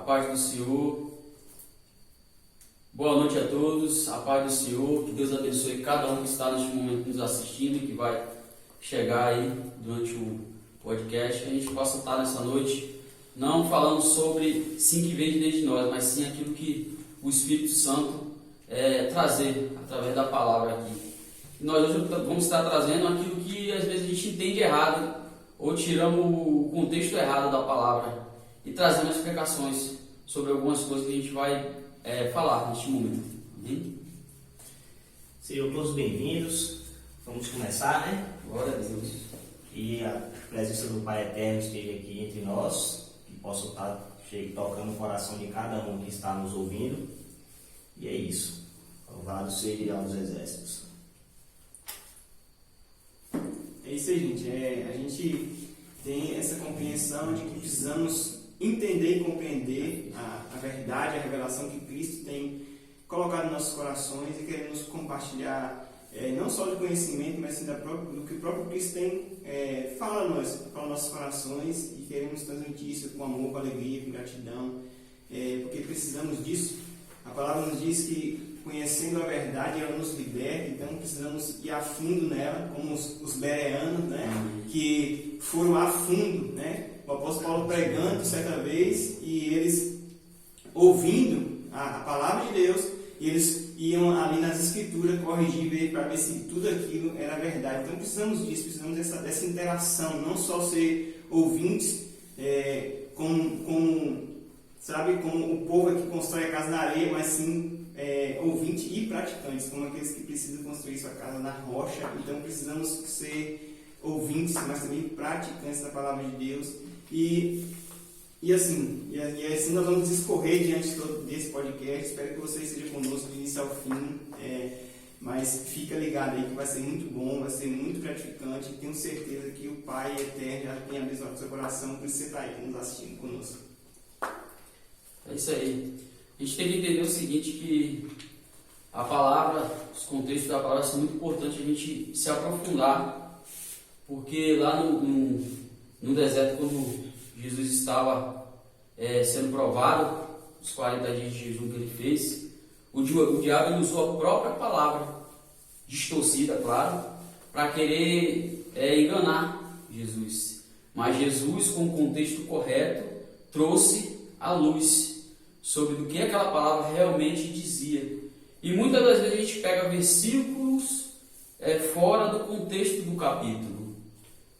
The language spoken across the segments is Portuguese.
paz do Senhor. Boa noite a todos, a paz do Senhor. Que Deus abençoe cada um que está neste momento nos assistindo e que vai chegar aí durante o podcast. Que a gente possa estar nessa noite não falando sobre sim que vem de nós, mas sim aquilo que o Espírito Santo trazer através da palavra aqui. E nós hoje vamos estar trazendo aquilo que às vezes a gente entende errado ou tiramos o contexto errado da palavra e trazendo explicações sobre algumas coisas que a gente vai falar neste momento. Amém? Sejam todos bem-vindos. Vamos começar, né? Glória a Deus. Que a presença do Pai Eterno esteja aqui entre nós, que possa estar tocando o coração de cada um que está nos ouvindo. E é isso. Louvado seja aos exércitos. É isso aí, gente. A gente tem essa compreensão de que precisamos entender e compreender a verdade, a revelação que Cristo tem colocado em nossos corações e queremos compartilhar não só de conhecimento, mas sim do que o próprio Cristo tem fala aos nossos corações, e queremos transmitir isso com amor, com alegria, com gratidão, porque precisamos disso. A palavra nos diz que conhecendo a verdade ela nos liberta, então precisamos ir a fundo nela, como os bereanos, né? Que foram a fundo, né? O apóstolo Paulo pregando certa vez e eles ouvindo a palavra de Deus, e eles iam ali nas escrituras corrigir, ver para ver se tudo aquilo era verdade. Então precisamos disso, precisamos dessa interação, não só ser ouvintes, como o povo que constrói a casa na areia, mas sim ouvintes e praticantes, como aqueles que precisam construir sua casa na rocha. Então precisamos ser ouvintes, mas também praticantes da palavra de Deus. E assim nós vamos discorrer diante desse podcast. Espero que você esteja conosco do início ao fim, mas fica ligado aí que vai ser muito bom, vai ser muito gratificante. Tenho certeza que o Pai Eterno já tem abençoado o seu coração, por isso você está aí nos assistindo conosco. É isso aí. A gente tem que entender o seguinte, que a palavra, os contextos da palavra são muito importantes a gente se aprofundar, porque lá no deserto, quando Jesus estava sendo provado, os 40 dias de jejum que ele fez, o diabo usou a própria palavra, distorcida, claro, para querer enganar Jesus. Mas Jesus, com o contexto correto, trouxe a luz sobre o que aquela palavra realmente dizia. E muitas das vezes a gente pega versículos fora do contexto do capítulo.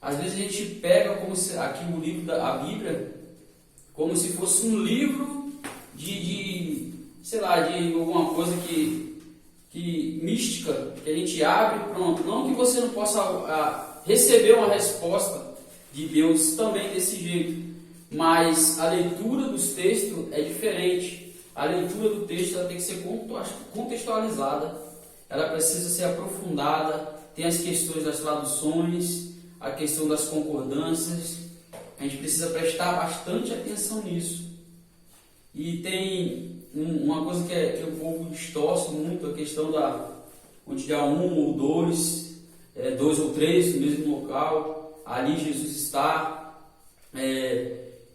Às vezes a gente pega como se aqui o livro da Bíblia como se fosse um livro de alguma coisa que mística, que a gente abre, pronto. Não que você não possa receber uma resposta de Deus também desse jeito, mas a leitura dos textos é diferente. A leitura do texto ela tem que ser contextualizada, ela precisa ser aprofundada. Tem as questões das traduções, a questão das concordâncias. A gente precisa prestar bastante atenção nisso. E tem uma coisa que o povo distorce muito, a questão onde há um ou dois ou três no mesmo local, ali Jesus está.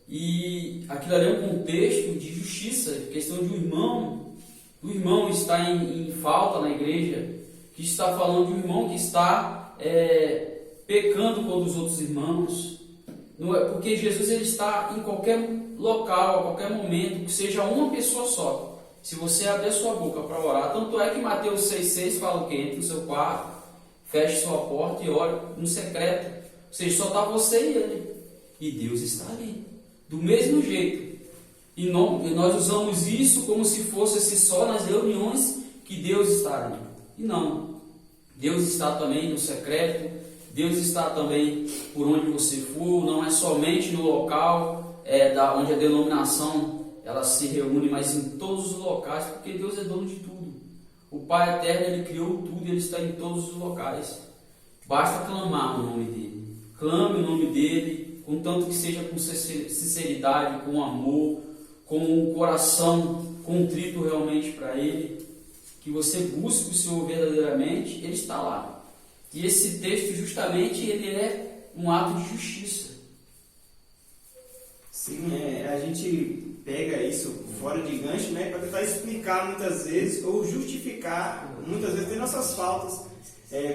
E aquilo ali é um contexto de justiça, questão de o irmão está em falta na igreja, que está falando de um irmão que está pecando contra os outros irmãos. Não é porque Jesus ele está em qualquer local, a qualquer momento, que seja uma pessoa só. Se você abrir a sua boca para orar, tanto é que Mateus 6,6 fala o quê? Entre no seu quarto, feche sua porta e ore no secreto. Ou seja, só está você e ele. E Deus está ali. Do mesmo jeito. E nós usamos isso como se fosse só nas reuniões que Deus está ali. E não. Deus está também no secreto. Deus está também por onde você for. Não é somente no local onde a denominação ela se reúne, mas em todos os locais, porque Deus é dono de tudo. O Pai Eterno ele criou tudo, ele está em todos os locais. Basta clamar o nome dele. Clame o nome dele, contanto que seja com sinceridade, com amor, com um coração contrito realmente para ele, que você busque o Senhor verdadeiramente, ele está lá. E esse texto justamente ele é um ato de justiça. Sim, a gente pega isso fora de gancho, né, para tentar explicar muitas vezes ou justificar muitas vezes nossas faltas.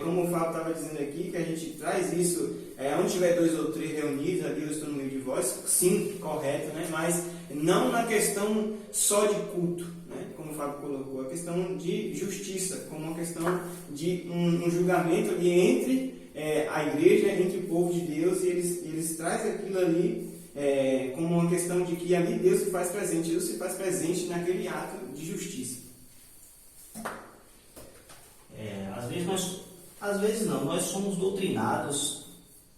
Como o Fábio estava dizendo aqui, que a gente traz isso, onde tiver 2 ou 3 reunidos, ali eu estou no meio de vós, sim, correto, né? Mas não na questão só de culto, né? Como o Fábio colocou, a questão de justiça, como uma questão de um julgamento ali entre a igreja, entre o povo de Deus, e eles trazem aquilo ali como uma questão de que ali Deus se faz presente, Deus se faz presente naquele ato de justiça. Às vezes nós somos doutrinados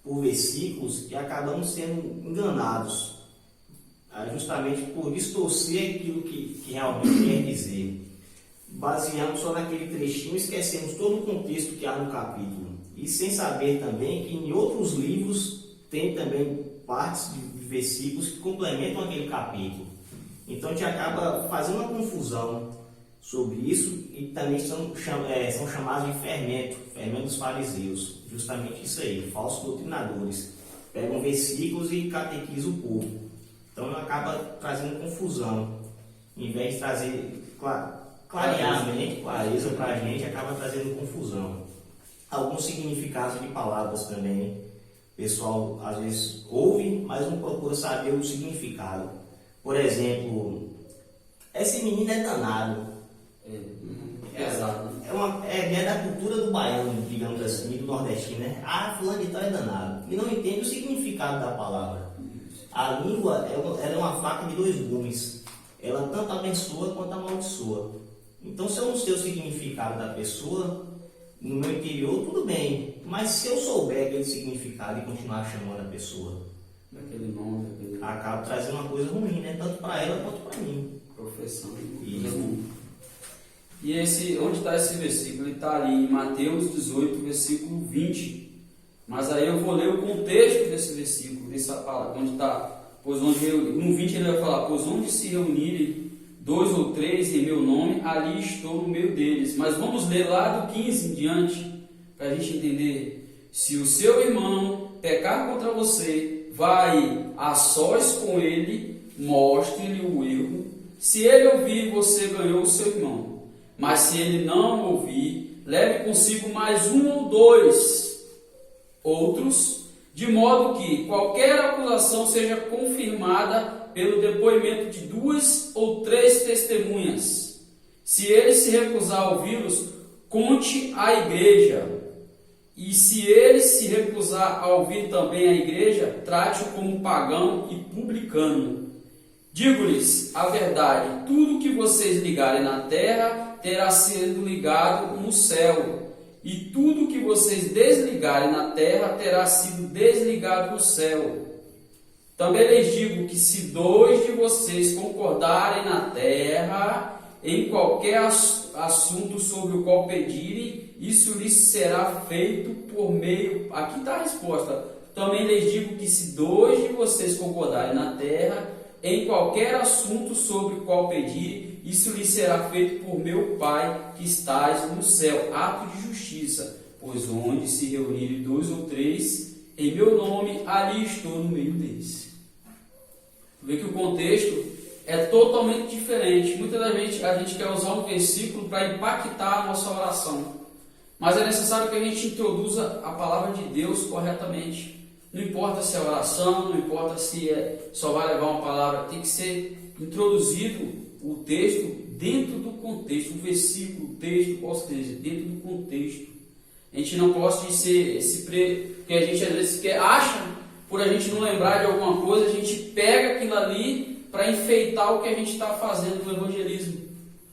por versículos e acabamos sendo enganados, justamente por distorcer aquilo que realmente quer dizer. Baseamos só naquele trechinho, esquecemos todo o contexto que há no capítulo. E sem saber também que em outros livros tem também partes de versículos que complementam aquele capítulo. Então a gente acaba fazendo uma confusão sobre isso, e também são chamados de fermento dos fariseus, justamente isso aí, falsos doutrinadores, pegam versículos e catequizam o povo, então acaba trazendo confusão, em vez de trazer, clarear a mente, clareza para a gente, acaba trazendo confusão. Alguns significados de palavras também, o pessoal às vezes ouve, mas não procura saber o significado. Por exemplo, esse menino é danado. Exato. É da cultura do baiano, digamos assim, do nordestino, né? Fulano de tal é danado. E não entende o significado da palavra. A língua ela é uma faca de 2 gumes. Ela tanto abençoa quanto amaldiçoa. Então, se eu não sei o significado da pessoa, no meu interior, tudo bem. Mas se eu souber aquele significado e continuar chamando a pessoa, daquele nome, acaba trazendo uma coisa ruim, né? Tanto para ela quanto para mim. Professão. Isso. E onde está esse versículo? Ele está ali em Mateus 18, versículo 20. Mas aí eu vou ler o contexto desse versículo, dessa palavra, onde está, no 20 ele vai falar, pois onde se reunirem 2 ou 3 em meu nome, ali estou no meio deles. Mas vamos ler lá do 15 em diante, para a gente entender. Se o seu irmão pecar contra você, vai a sós com ele, mostre-lhe o erro. Se ele ouvir, você ganhou o seu irmão. Mas se ele não ouvir, leve consigo mais 1 ou 2 outros, de modo que qualquer acusação seja confirmada pelo depoimento de 2 ou 3 testemunhas. Se ele se recusar a ouvi-los, conte à igreja. E se ele se recusar a ouvir também a igreja, trate-o como pagão e publicano. Digo-lhes a verdade, tudo que vocês ligarem na terra terá sido ligado no céu, e tudo que vocês desligarem na terra terá sido desligado no céu. Também lhes digo que se 2 de vocês concordarem na terra em qualquer assunto sobre o qual pedirem, isso lhes será feito por meio... Aqui está a resposta. Também lhes digo que se 2 de vocês concordarem na terra em qualquer assunto sobre o qual pedirem, isso lhes será feito por meu Pai que estás no céu. Ato de justiça, pois onde se reunirem 2 ou 3 em meu nome, ali estou no meio deles. Vê que o contexto é totalmente diferente. Muitas das vezes a gente quer usar um versículo para impactar a nossa oração, mas é necessário que a gente introduza a palavra de Deus corretamente. Não importa se é oração, não importa se só vai levar uma palavra, tem que ser introduzido o texto dentro do contexto, o versículo, o texto, qual seja, dentro do contexto. A gente não pode ser porque a gente às vezes acha, por a gente não lembrar de alguma coisa, a gente pega aquilo ali para enfeitar o que a gente está fazendo no evangelismo,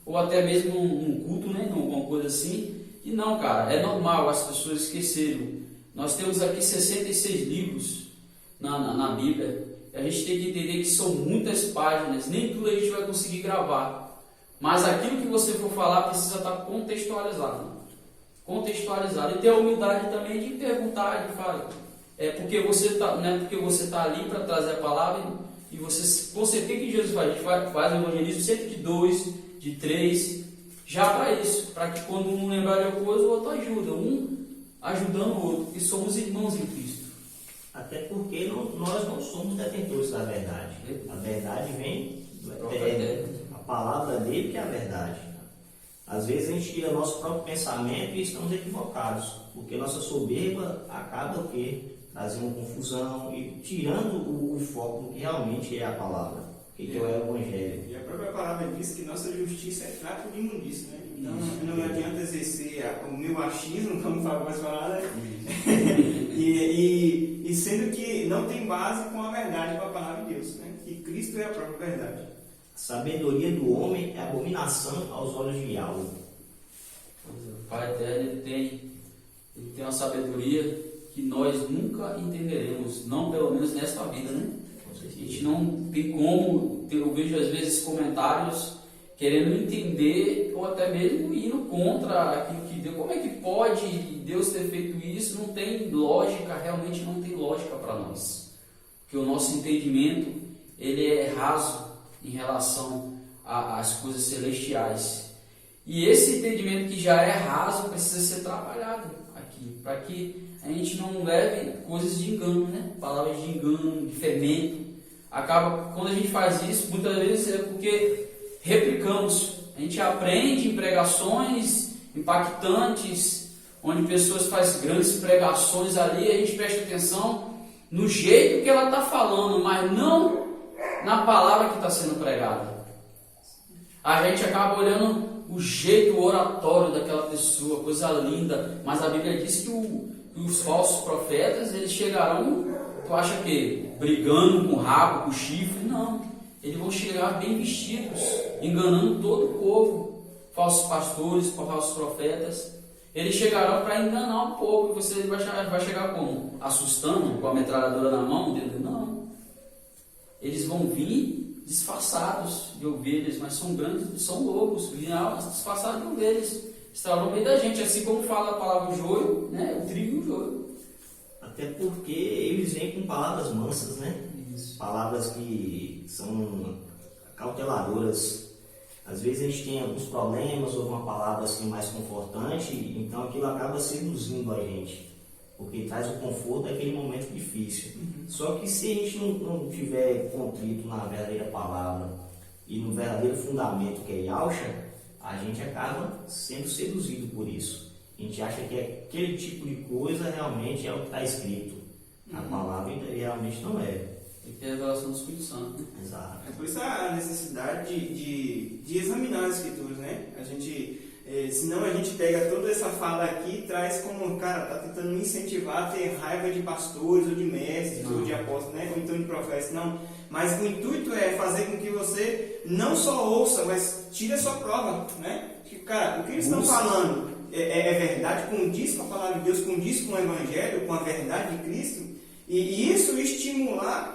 ou até mesmo num culto, né, alguma coisa assim. E não, cara, é normal as pessoas esquecerem. Nós temos aqui 66 livros na Bíblia. A gente tem que entender que são muitas páginas, nem tudo a gente vai conseguir gravar. Mas aquilo que você for falar precisa estar contextualizado. E ter a humildade também de perguntar, de falar. Porque você está ali para trazer a palavra e você tem que Jesus faz. A gente faz o evangelismo sempre de 2, de 3, já para isso. Para que quando um lembrar de alguma coisa, o outro ajuda. Um ajudando o outro, porque somos irmãos em Cristo. Até porque nós não somos detentores da verdade. A verdade vem do Eterno. A palavra dele que é a verdade. Às vezes a gente tira nosso próprio pensamento e estamos equivocados, porque nossa soberba acaba o quê? Trazendo confusão e tirando o foco do que realmente é a palavra, que é o Evangelho. E a própria palavra diz que nossa justiça é trapo de imundícia, né? Então não adianta exercer o meu achismo, como o Fábio vai falar, né? e sendo que não tem base com a verdade, com a palavra de Deus, né? Que Cristo é a própria verdade. A sabedoria do homem é abominação aos olhos de Yahweh. O Pai Eterno ele tem uma sabedoria que nós nunca entenderemos, não pelo menos nesta vida, né? A gente não tem como, eu vejo às vezes comentários querendo entender ou até mesmo indo contra aquilo que Deus. Como é que pode Deus ter feito isso? Não tem lógica, realmente não tem lógica para nós. Porque o nosso entendimento ele é raso em relação às coisas celestiais. E esse entendimento que já é raso precisa ser trabalhado aqui, para que a gente não leve coisas de engano, né? Palavras de engano, de fermento. Acaba, quando a gente faz isso, muitas vezes é porque replicamos. A gente aprende em pregações impactantes, onde pessoas fazem grandes pregações ali, a gente presta atenção no jeito que ela está falando, mas não na palavra que está sendo pregada. A gente acaba olhando o jeito oratório daquela pessoa, coisa linda, mas a Bíblia diz que os falsos profetas, eles chegarão, tu acha que brigando com o rabo, com o chifre? Não, eles vão chegar bem vestidos, enganando todo o povo. Falsos pastores, falsos profetas, eles chegarão para enganar o povo. E você vai chegar como? Assustando, com a metralhadora na mão dele? Não, eles vão vir disfarçados de ovelhas, mas são grandes, são lobos, disfarçados de ovelhas, estarão no meio da gente, assim como fala a palavra o joio, né? O trigo e o joio. Até porque eles vêm com palavras mansas, né? Isso. Palavras que são cauteladoras. Às vezes a gente tem alguns problemas ou uma palavra assim mais confortante, então aquilo acaba seduzindo a gente, porque traz o conforto daquele momento difícil. Só que se a gente não tiver contrito na verdadeira palavra e no verdadeiro fundamento que é Yahshua, a gente acaba sendo seduzido por isso. A gente acha que aquele tipo de coisa realmente é o que está escrito. A palavra realmente não é. Tem que ter a revelação do Espírito Santo, né? Exato. É por isso a necessidade de examinar as escrituras, né? A gente, senão a gente pega toda essa fala aqui e traz como, cara, tá tentando me incentivar a ter raiva de pastores ou de mestres ou de apóstolos, né? Ou então de profetas, não. Mas o intuito é fazer com que você não só ouça, mas tire a sua prova, né? Que, cara, o que eles estão falando é verdade, condiz com a palavra de Deus, condiz com o Evangelho, com a verdade de Cristo, e isso estimular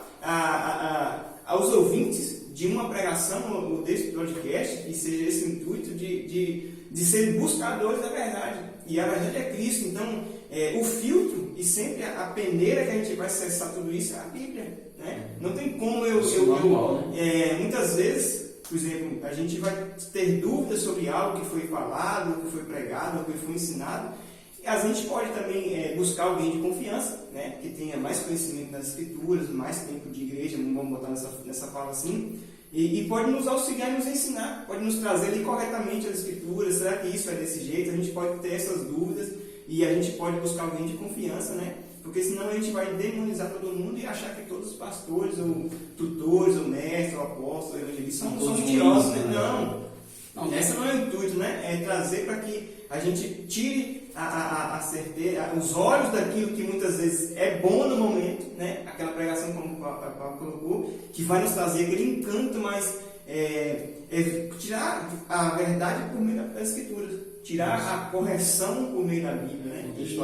aos ouvintes de uma pregação ou desse podcast, que seja esse intuito de serem buscadores da verdade. E a verdade é Cristo. Então, o filtro e sempre a peneira que a gente vai acessar tudo isso é a Bíblia. Né? Não tem como muitas vezes, por exemplo, a gente vai ter dúvidas sobre algo que foi falado, que foi pregado, que foi ensinado. A gente pode também buscar alguém de confiança, né, que tenha mais conhecimento das escrituras, mais tempo de igreja, vamos botar nessa fala assim, e pode nos auxiliar e nos ensinar, pode nos trazer ali corretamente as escrituras. Será que isso é desse jeito? A gente pode ter essas dúvidas e a gente pode buscar alguém de confiança, né? Porque senão a gente vai demonizar todo mundo e achar que todos os pastores, ou tutores, ou mestres, ou apóstolos, ou evangelistas são mentirosos, né? Não, esse não é o intuito, né? É trazer para que a gente tire a certeza, os olhos daquilo que muitas vezes é bom no momento, né? Aquela pregação como o Paulo colocou, que vai nos trazer aquele encanto, mas tirar a verdade por meio das escrituras, tirar a correção por meio da Bíblia, né? E isso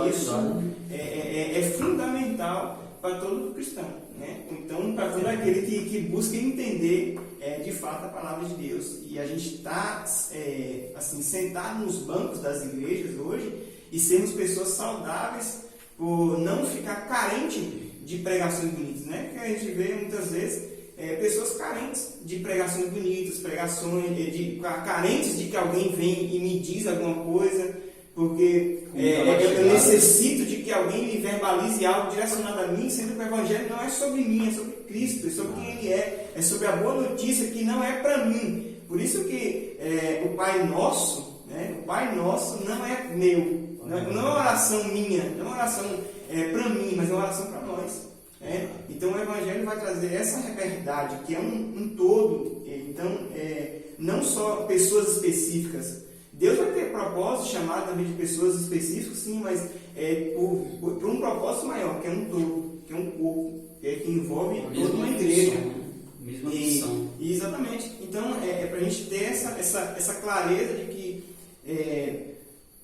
é fundamental para todo cristão, né? Então, para todo aquele que busca entender de fato a palavra de Deus. E a gente está assim, sentado nos bancos das igrejas hoje e sermos pessoas saudáveis por não ficar carente de pregações bonitas, né? Porque a gente vê muitas vezes pessoas carentes de pregações bonitas, carentes de que alguém vem e me diz alguma coisa, porque eu necessito de que alguém me verbalize algo direcionado a mim, sendo que o Evangelho não é sobre mim, é sobre Cristo, é sobre quem Ele é sobre a boa notícia que não é para mim. Por isso que o Pai Nosso, né, o Pai Nosso não é meu, não é uma oração minha, não é uma oração para mim, mas é uma oração para nós. Então o Evangelho vai trazer essa verdade, que é um todo, então não só pessoas específicas. Deus vai ter propósito, chamado também de pessoas específicas, sim, mas por um propósito maior, que é um todo, que é um corpo, que envolve toda uma igreja. Mesma missão. Exatamente. Então, para a gente ter essa clareza de que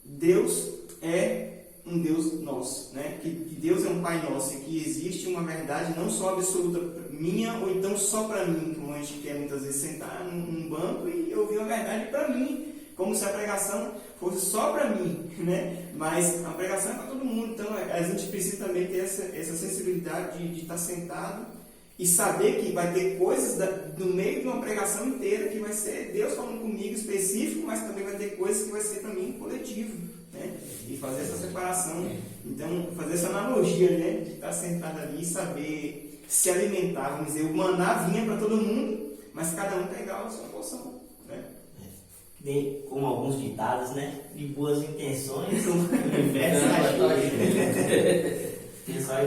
Deus é um Deus nosso, né? Que Deus é um Pai nosso e que existe uma verdade não só absoluta minha ou então só para mim, como a gente quer muitas vezes sentar num banco e ouvir uma verdade para mim, como se a pregação fosse só para mim, né? Mas a pregação é para todo mundo, então a gente precisa também ter essa sensibilidade de estar sentado e saber que vai ter coisas no meio de uma pregação inteira que vai ser Deus falando comigo específico, mas também vai ter coisas que vai ser para mim coletivo, né? E fazer essa separação, então fazer essa analogia, né? De estar sentado ali e saber se alimentar, vamos dizer, o maná vinha para todo mundo, mas cada um pegar a sua porção, né? Como alguns ditados, né? De boas intenções, o universo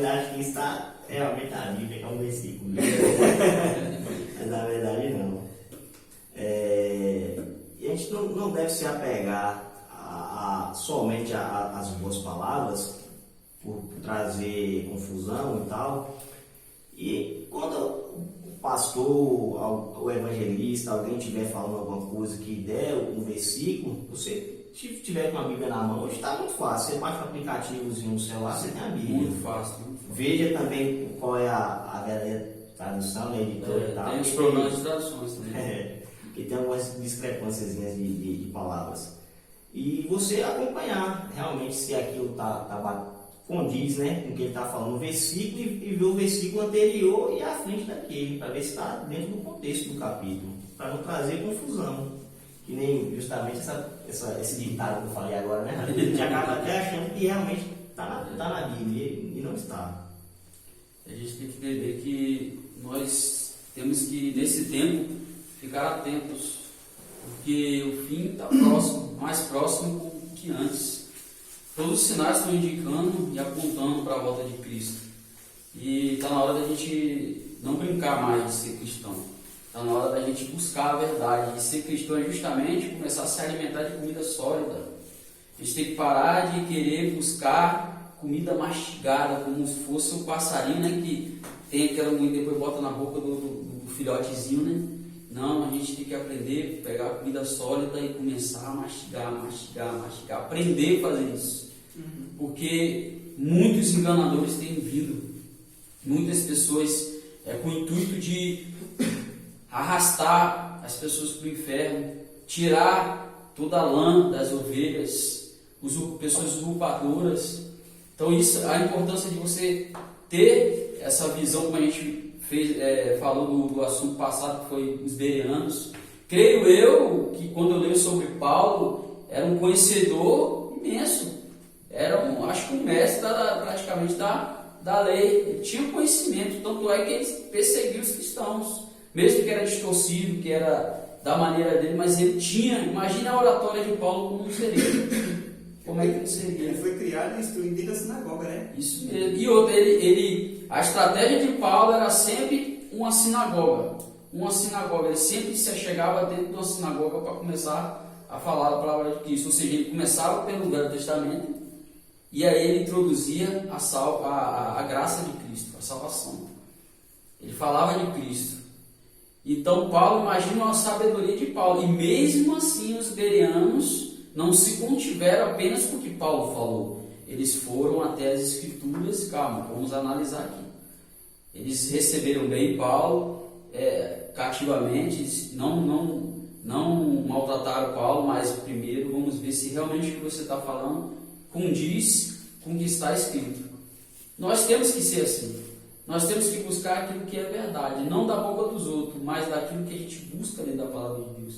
acho que está realmente a Bíblia, que é um versículo. Mas na verdade não. E a gente não deve se apegar somente às boas palavras, por trazer confusão e tal. E quando o pastor, o evangelista, alguém estiver falando alguma coisa que der um versículo, você tiver com a Bíblia na mão, hoje está muito fácil. Você baixa um aplicativozinho no celular, você tem a Bíblia. Muito fácil. Veja também qual é a verdadeira tradução, a editora e tal. Tem os problemas de traduções também. Que tem algumas discrepâncias de palavras. E você acompanhar realmente se aquilo condiz, né, com o que ele está falando no versículo e ver o versículo anterior e à frente daquele, para ver se está dentro do contexto do capítulo, para não trazer confusão. Que nem justamente esse ditado que eu falei agora, né? A gente acaba até achando que realmente está na Bíblia e não está. A gente tem que entender que nós temos que, nesse tempo, ficar atentos, porque o fim está próximo, mais próximo que antes. Todos os sinais estão indicando e apontando para a volta de Cristo. E está na hora da gente não brincar mais de ser cristão. Está na hora da gente buscar a verdade. E ser cristão é justamente começar a se alimentar de comida sólida. A gente tem que parar de querer buscar comida mastigada, como se fosse um passarinho, né, que tem aquela moída e depois bota na boca do filhotezinho, né? Não, a gente tem que aprender a pegar comida sólida e começar a mastigar. Aprender a fazer isso. Porque muitos enganadores têm vindo. Muitas pessoas com o intuito de arrastar as pessoas para o inferno, tirar toda a lã das ovelhas, pessoas usurpadoras. Então, isso, a importância de você ter essa visão, como a gente falou do assunto passado, que foi os bereanos. Creio eu que quando eu leio sobre Paulo, era um conhecedor imenso, acho que um mestre praticamente da lei. Ele tinha conhecimento, tanto é que ele perseguiu os cristãos, mesmo que era distorcido, que era da maneira dele, mas ele tinha. Imagina a oratória de Paulo como seria. Como é que ele seria? Ele foi criado e instruído dentro da sinagoga, né? Isso mesmo. E outra, a estratégia de Paulo era sempre uma sinagoga. Ele sempre se achegava dentro de uma sinagoga para começar a falar a palavra de Cristo. Ou seja, ele começava pelo Velho Testamento e aí ele introduzia a graça de Cristo, a salvação. Ele falava de Cristo. Então, Paulo, imagina a sabedoria de Paulo. E mesmo assim, os bereanos não se contiveram apenas com o que Paulo falou. Eles foram até as Escrituras. Calma, vamos analisar aqui. Eles receberam bem Paulo cativamente, não maltrataram Paulo, mas primeiro vamos ver se realmente o que você está falando condiz com o que está escrito. Nós temos que ser assim. Nós temos que buscar aquilo que é verdade, não da boca dos outros, mas daquilo que a gente busca dentro da palavra de Deus.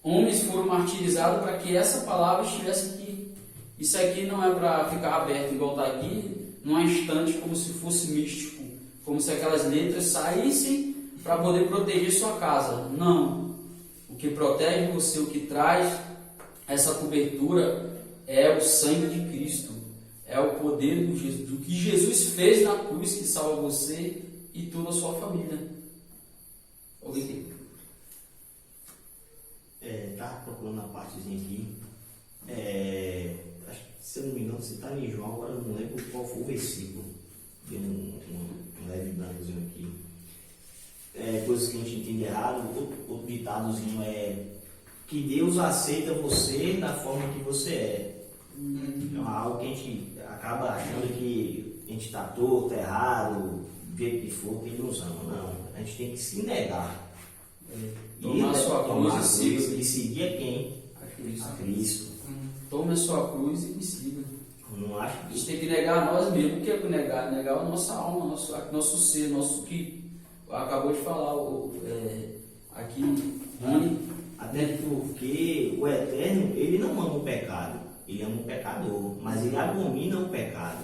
Homens foram martirizados para que essa palavra estivesse aqui. Isso aqui não é para ficar aberto igual está aqui, num instante, como se fosse místico, como se aquelas letras saíssem para poder proteger sua casa. Não. O que protege você, o que traz essa cobertura é o sangue de Cristo, é o poder do que Jesus fez na cruz, que salva você e toda a sua família. Alguém tem? Tá procurando a partezinha aqui. Acho que, se eu não me engano, você está em João, agora eu não lembro qual foi o versículo. Tem um leve brancozinho aqui. Coisas que a gente entende errado. Outro ditadozinho é que Deus aceita você da forma que você é. Então, é algo que a gente acaba achando que a gente está torto, errado, do jeito que for, que Ele nos ama. Não, a gente tem que se negar. Tomar a sua cruz e seguir a quem? A Cristo. Tome a sua cruz e me siga. Eu não acho A que gente tem que negar a nós mesmos. O que é negar? Negar a nossa alma, nosso ser, nosso que acabou de falar aqui, Rony. Até porque o Eterno, Ele não ama o pecado, Ele ama o pecador, mas Ele abomina o pecado.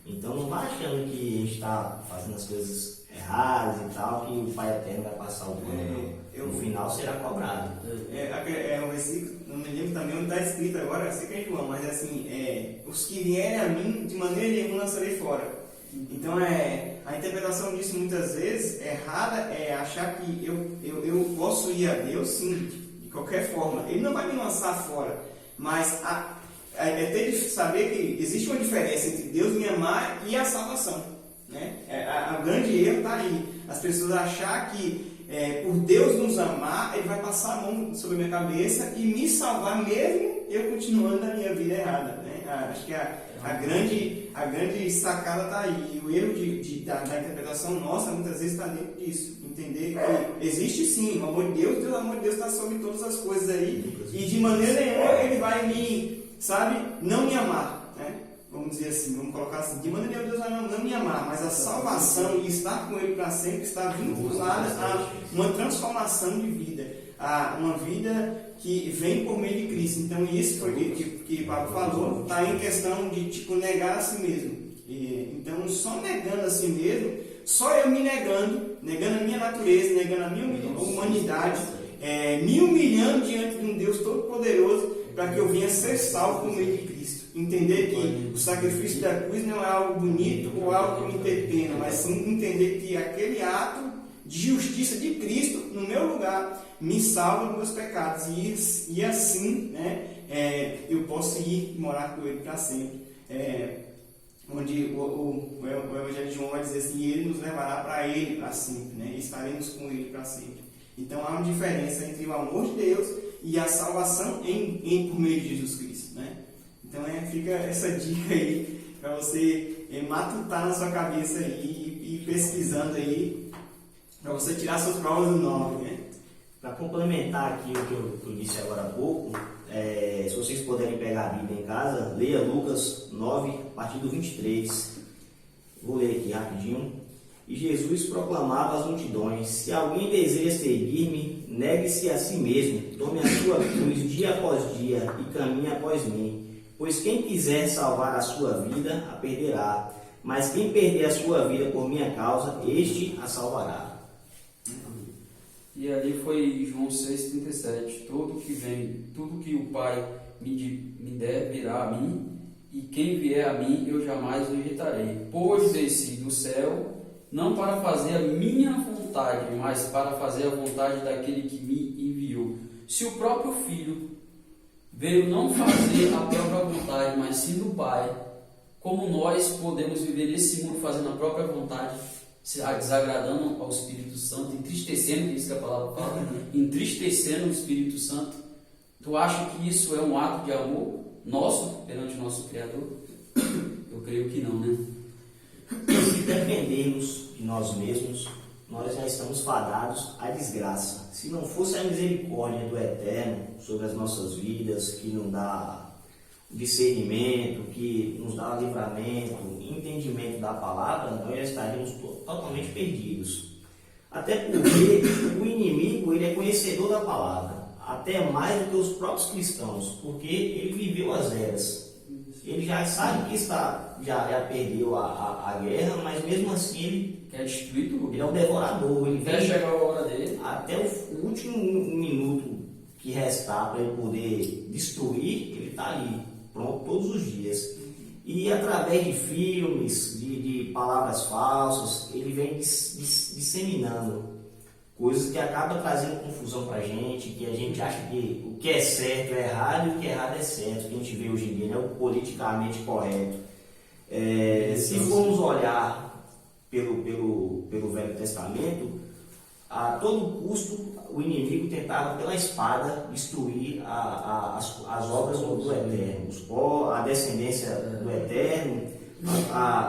Então não vai achando que a gente está fazendo as coisas erradas e tal, que o Pai Eterno vai passar o pano. No final será cobrado. É um versículo, não me lembro também onde está escrito agora, eu sei que é João, mas assim, os que vierem a mim, de maneira nenhuma lançarei fora. Então a interpretação disso muitas vezes errada é achar que eu posso ir a Deus sim, de qualquer forma. Ele não vai me lançar fora, mas é ter de saber que existe uma diferença entre Deus me amar e a salvação, né? O grande erro está aí, as pessoas achar que por Deus nos amar, Ele vai passar a mão sobre a minha cabeça e me salvar mesmo eu continuando a minha vida errada, né? Acho que a grande sacada está aí. E o erro da interpretação nossa muitas vezes está dentro disso. Entender que existe sim o amor de Deus, o amor de Deus está sobre todas as coisas aí, e de maneira nenhuma Ele vai não me amar, né? Vamos dizer assim, vamos colocar assim, de maneira nenhuma Deus vai não me amar, mas a salvação e estar com Ele para sempre está vinculada a uma transformação de vida, a uma vida que vem por meio de Cristo. Então isso foi que o Pablo falou, está em questão de negar a si mesmo. Então só negando a si mesmo, só eu me negando a minha natureza, negando a minha humanidade, me humilhando diante de um Deus Todo-Poderoso, para que eu venha ser salvo por meio de Cristo. Entender que o sacrifício da cruz não é algo bonito ou algo que me entretena, mas sim entender que aquele ato de justiça de Cristo no meu lugar me salva dos meus pecados, e assim, né, eu posso ir morar com Ele para sempre. Onde o Evangelho de João vai dizer assim: Ele nos levará para Ele para sempre, né? E estaremos com Ele para sempre. Então há uma diferença entre o amor de Deus e a salvação por meio de Jesus Cristo, né? Então fica essa dica aí para você matutar na sua cabeça aí e pesquisando aí, para você tirar suas provas do 9, né? Para complementar aqui o que eu disse agora há pouco, se vocês puderem pegar a Bíblia em casa, leia Lucas 9, a partir do 23. Vou ler aqui rapidinho. E Jesus proclamava às multidões: se alguém deseja seguir-me, negue-se a si mesmo, tome a sua cruz dia após dia e caminhe após mim. Pois quem quiser salvar a sua vida, a perderá. Mas quem perder a sua vida por minha causa, este a salvará. E ali foi João 6,37. Tudo que o Pai me der virá a mim, e quem vier a mim eu jamais o rejeitarei. Pois desci do céu, não para fazer a minha vontade, mas para fazer a vontade daquele que me enviou. Se o próprio Filho veio não fazer a própria vontade, mas sim do Pai, como nós podemos viver nesse mundo fazendo a própria vontade, desagradando ao Espírito Santo, entristecendo, isso que a palavra fala, entristecendo o Espírito Santo? Tu acha que isso é um ato de amor nosso perante o nosso Criador? Eu creio que não, né? Se dependermos de nós mesmos, nós já estamos fadados à desgraça. Se não fosse a misericórdia do Eterno sobre as nossas vidas, que nos dá discernimento, que nos dá livramento, entendimento da palavra, nós já estaríamos totalmente perdidos. Até porque o inimigo, ele é conhecedor da palavra, até mais do que os próprios cristãos, porque ele viveu as eras. Ele já sabe que já perdeu a guerra, mas mesmo assim ele Quer destruir tudo. é um devorador. Ele Até vem chegar a hora dele. até o último minuto que restar para ele poder destruir, ele está ali, pronto todos os dias. E através de filmes, de palavras falsas, ele vem disseminando coisas que acabam trazendo confusão para a gente, que a gente acha que o que é certo é errado e o que é errado é certo, que a gente vê hoje em dia, né? O politicamente correto. Se formos olhar pelo Velho Testamento, a todo custo o inimigo tentava pela espada destruir as obras do Eterno, a descendência do Eterno,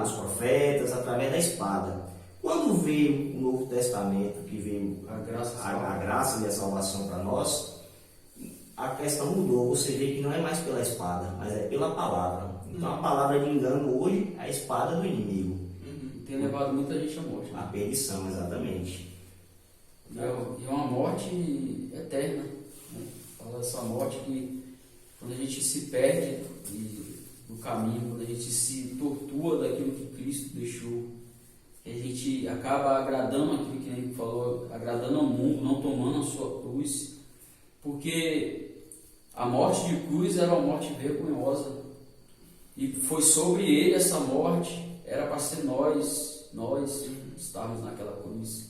os profetas, através da espada. Quando veio o Novo Testamento, que veio a graça e a salvação para nós, a questão mudou. Você vê que não é mais pela espada, mas é pela palavra. Então a palavra de engano hoje é a espada do inimigo. Tem levado muita gente à morte. A perdição, exatamente. É uma morte eterna. Né? Fala essa morte que quando a gente se perde do caminho, quando a gente se tortura daquilo que Cristo deixou, que a gente acaba agradando aquilo que ele falou, agradando ao mundo, não tomando a sua cruz, porque a morte de cruz era uma morte vergonhosa e foi sobre ele essa morte, era para ser nós estarmos naquela cruz.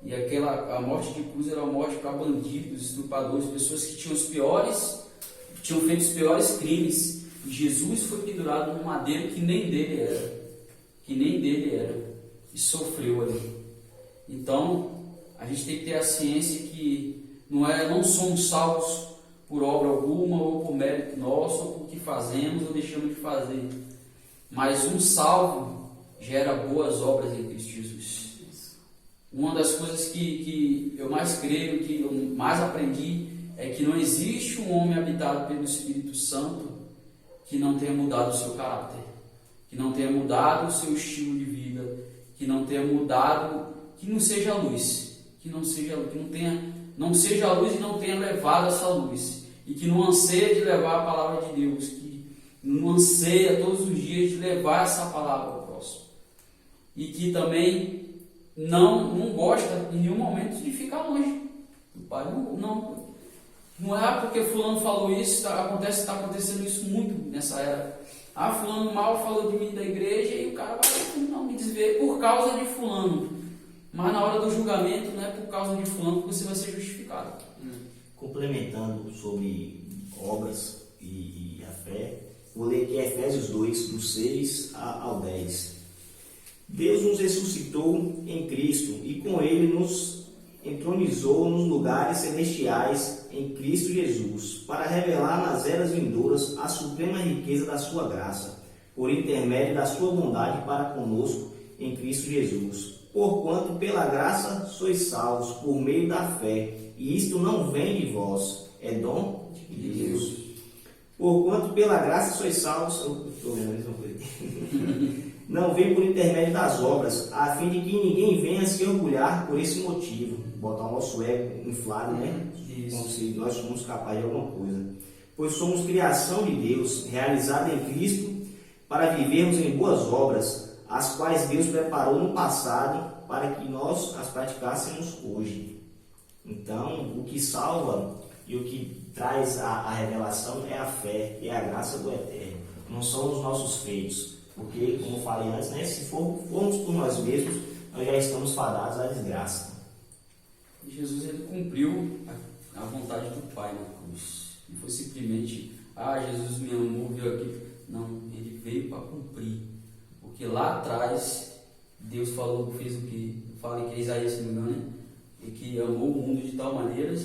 E a morte de cruz era uma morte para bandidos, estupradores, pessoas que tinham feito os piores crimes. E Jesus foi pendurado num madeiro que nem dele era, e sofreu ali. Então, a gente tem que ter a ciência que não somos salvos por obra alguma, ou por mérito nosso, ou por que fazemos ou deixamos de fazer. Mas um salvo gera boas obras em Cristo Jesus. Uma das coisas que eu mais creio, que eu mais aprendi, é que não existe um homem habitado pelo Espírito Santo que não tenha mudado o seu caráter, que não tenha mudado o seu estilo de vida, que não tenha mudado, que não seja a luz, não seja a luz e não tenha levado essa luz, e que não anseia de levar a palavra de Deus, que não anseia todos os dias de levar essa palavra ao próximo, e que também não gosta em nenhum momento de ficar longe do Pai. Não é porque fulano falou isso, está acontecendo isso muito nessa era. Fulano mal falou de mim da igreja e o cara vai não me desver por causa de fulano. Mas na hora do julgamento não é por causa de fulano que você vai ser justificado. Complementando sobre obras e a fé, vou ler aqui Efésios 2, do 6 ao 10. Deus nos ressuscitou em Cristo e com Ele nos entronizou nos lugares celestiais em Cristo Jesus, para revelar nas eras vindouras a suprema riqueza da sua graça, por intermédio da sua bondade para conosco em Cristo Jesus. Porquanto pela graça sois salvos por meio da fé, e isto não vem de vós, é dom de Deus. Porquanto pela graça sois salvos, estou lendo a mesma coisa. Não vem por intermédio das obras, a fim de que ninguém venha se orgulhar por esse motivo. Botar o nosso ego inflado, né? Como se nós somos capazes de alguma coisa. Pois somos criação de Deus, realizada em Cristo, para vivermos em boas obras, as quais Deus preparou no passado, para que nós as praticássemos hoje. Então, o que salva e o que traz a revelação é a fé e a graça do Eterno. Não são os nossos feitos. Porque, como eu falei antes, né, se formos por nós mesmos, nós já estamos fadados à desgraça. E Jesus ele cumpriu a vontade do Pai na cruz. Não foi simplesmente, Jesus me amou, veio aqui. Não, ele veio para cumprir. Porque lá atrás, Deus fez o que? Fala que é Isaías, se não me engano, né? E que amou o mundo de tal maneira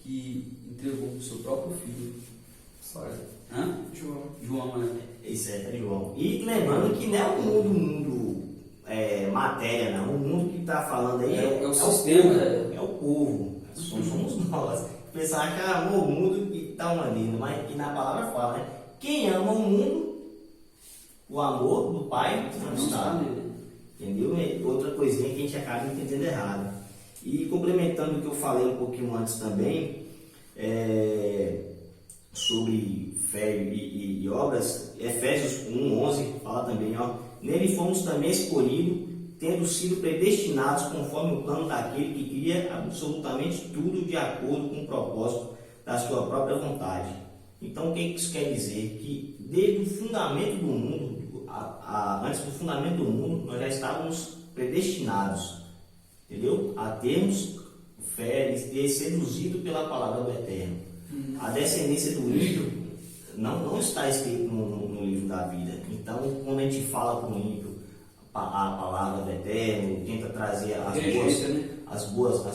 que entregou o seu próprio filho. João, né? Isso é João. E lembrando que não é o mundo matéria, não. O mundo que está falando aí é o sistema. É o povo. Somos nós. Pensar que amou o mundo de tal maneira, mas que na palavra fala, né? Quem ama o mundo, o amor do Pai não está nele. Entendeu? É outra coisinha que a gente acaba entendendo errado. E complementando o que eu falei um pouquinho antes também, sobre fé e obras, Efésios 1:11 fala também, ó, nele fomos também escolhidos, tendo sido predestinados conforme o plano daquele que cria absolutamente tudo de acordo com o propósito da sua própria vontade. Então, o que isso quer dizer? Que desde o fundamento do mundo, antes do fundamento do mundo, nós já estávamos predestinados, entendeu? A termos fé e seduzido pela palavra do Eterno. A descendência do ímpio não está escrito no livro da vida. Então, quando a gente fala com o ímpio a palavra do Eterno, tenta trazer as boas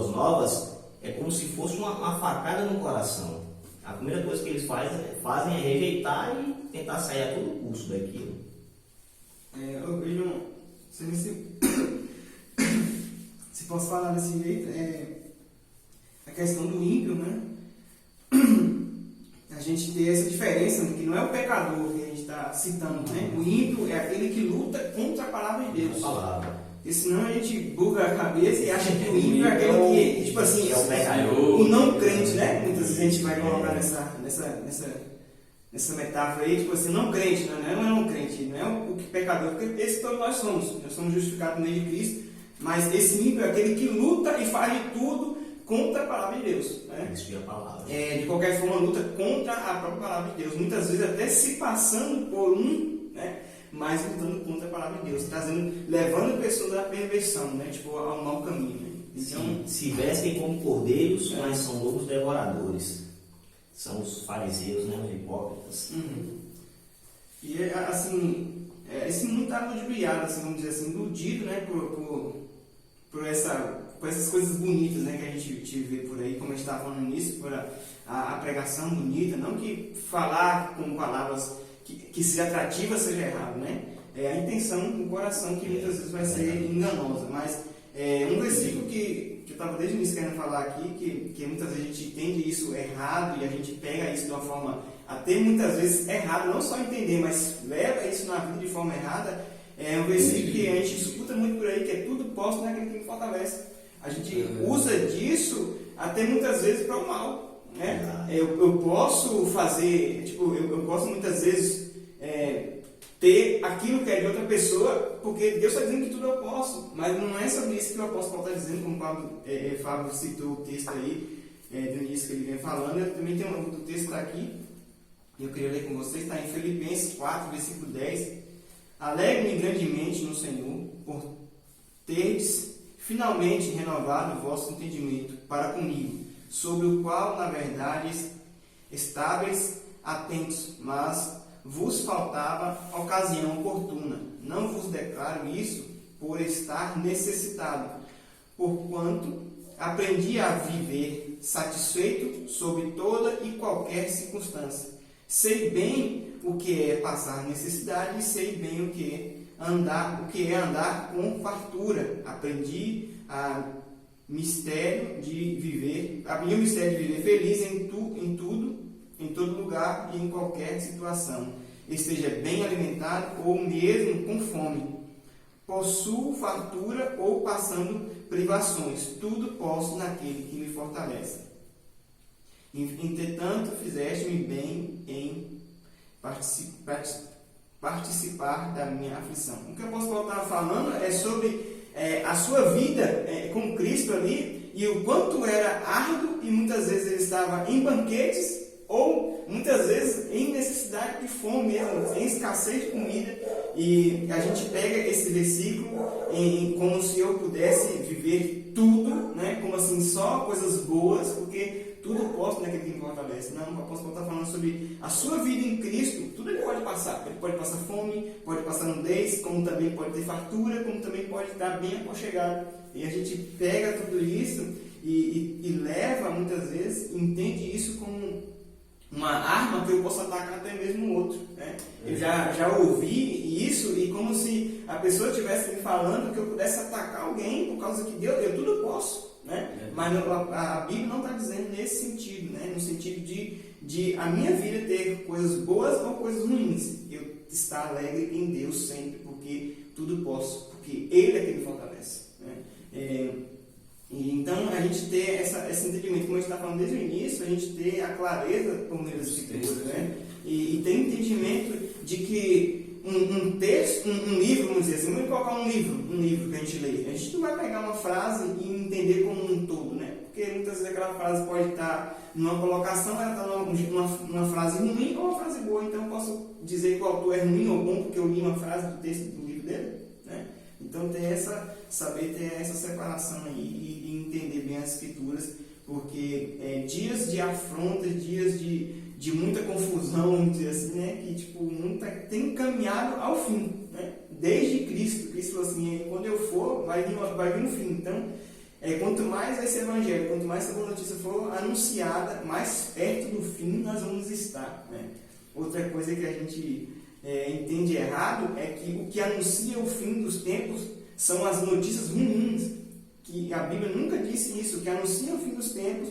novas, é como se fosse uma facada no coração. A primeira coisa que eles fazem é rejeitar e tentar sair a todo custo daquilo. Eu vejo, não sei se posso falar desse jeito, a questão do ímpio, né? A gente ter essa diferença, né? Que não é o pecador que a gente está citando, né? O ímpio é aquele que luta contra a palavra de Deus. Porque senão a gente buga a cabeça e acha que o ímpio é aquele que, tipo assim, é o pecador, o não crente, né? Muitas vezes a gente vai colocar nessa metáfora aí, tipo assim, não crente, não é não crente, não é o que pecador, porque esse todos nós somos justificados no meio de Cristo, mas esse ímpio é aquele que luta e faz de tudo contra a palavra de Deus, né? Isso é a palavra. De qualquer forma, luta contra a própria palavra de Deus, muitas vezes até se passando por né? Mas lutando contra a palavra de Deus, levando pessoas à perversão, né? Tipo, ao mau caminho, né? Então, se vestem como cordeiros, mas são lobos devoradores. São os fariseus, né? Os hipócritas. E assim, esse mundo está ludibriado, assim, vamos dizer assim, iludido, né? Por essas coisas bonitas, né? Que a gente vê por aí, como a gente estava falando no início, por a pregação bonita, não que falar com palavras que seja atrativa seja errado, né? É a intenção do coração que muitas vezes vai ser enganosa, mas um versículo que eu estava desde o início querendo falar aqui, que muitas vezes a gente entende isso errado e a gente pega isso de uma forma até muitas vezes errada, não só entender, mas leva isso na vida de forma errada, é um versículo que a gente escuta muito por aí, que é tudo posso naquele que me fortalece. A gente usa disso até muitas vezes para o mal, né? Eu posso fazer, tipo, eu posso muitas vezes ter aquilo que é de outra pessoa, porque Deus está dizendo que tudo eu posso, mas não é sobre isso que o apóstolo Paulo está dizendo, como Fábio citou o texto aí, do início que ele vem falando. Eu também tenho um outro texto aqui, eu queria ler com vocês, está em Filipenses 4, versículo 10. Alegre-me grandemente no Senhor, por teres finalmente renovado o vosso entendimento para comigo, sobre o qual, na verdade, estáveis atentos, mas vos faltava ocasião oportuna. Não vos declaro isso por estar necessitado, porquanto aprendi a viver satisfeito sob toda e qualquer circunstância. Sei bem o que é passar necessidade e sei bem o que é andar com fartura. Aprendi o mistério de viver feliz em todo lugar e em qualquer situação. Esteja bem alimentado ou mesmo com fome. Possuo fartura ou passando privações. Tudo posso naquele que me fortalece. Entretanto, fizeste-me bem em participar da minha aflição. O que eu posso estar falando é sobre a sua vida com Cristo ali, e o quanto era árduo, e muitas vezes ele estava em banquetes, ou muitas vezes em necessidade de fome mesmo, em escassez de comida. E a gente pega esse versículo como se eu pudesse viver tudo, né? Como assim, só coisas boas, porque tudo posso naquele que me fortalece. Não, o apóstolo está falando sobre a sua vida em Cristo. Tudo ele pode passar. Ele pode passar fome, pode passar nudez, como também pode ter fartura, como também pode estar bem aconchegado. E a gente pega tudo isso e leva, muitas vezes, entende isso como uma arma que eu posso atacar até mesmo o outro, né? Eu já ouvi isso, e como se a pessoa estivesse me falando que eu pudesse atacar alguém por causa que Deus, eu tudo posso, né? Mas a Bíblia não está dizendo nesse sentido, né? No sentido de a minha vida ter coisas boas ou coisas ruins. Eu estar alegre em Deus sempre, porque tudo posso, porque Ele é quem me fortalece, né? Então a gente ter esse entendimento, como a gente está falando desde o início, a gente ter a clareza por meio das escrituras, né? E ter entendimento de que um texto, um livro, vamos dizer assim, vamos colocar um livro que a gente lê. A gente não vai pegar uma frase e entender como um todo, né? Porque muitas vezes aquela frase pode estar numa colocação, ela está numa frase ruim ou uma frase boa. Então eu posso dizer que o autor é ruim ou bom porque eu li uma frase do texto do livro dele, né? Então saber ter essa separação aí e entender bem as escrituras, porque dias de afronta, dias de muita confusão, vamos dizer assim, né? Que tipo, tem caminhado ao fim, né? Desde Cristo falou assim, quando eu for, vai vir no fim. Então, quanto mais esse evangelho, quanto mais essa boa notícia for anunciada, mais perto do fim nós vamos estar, né? Outra coisa que a gente entende errado é que o que anuncia o fim dos tempos são as notícias ruins, que a Bíblia nunca disse isso. O que anuncia o fim dos tempos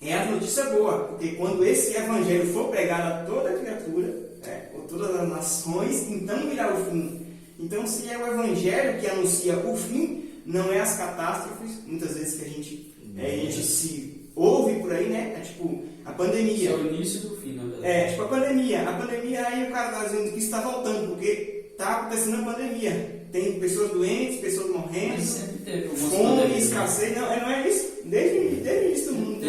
é a notícia boa, porque quando esse evangelho for pregado a toda a criatura, ou todas as nações, então virá o fim. Então, se é o evangelho que anuncia o fim, não é as catástrofes, muitas vezes que a gente se ouve por aí, né? É tipo a pandemia. É o início do fim, na verdade. Tipo a pandemia. A pandemia, aí o cara está dizendo que está voltando, porque está acontecendo a pandemia. Tem pessoas doentes, pessoas morrendo, fome, escassez. Não é isso. Desde o início do mundo.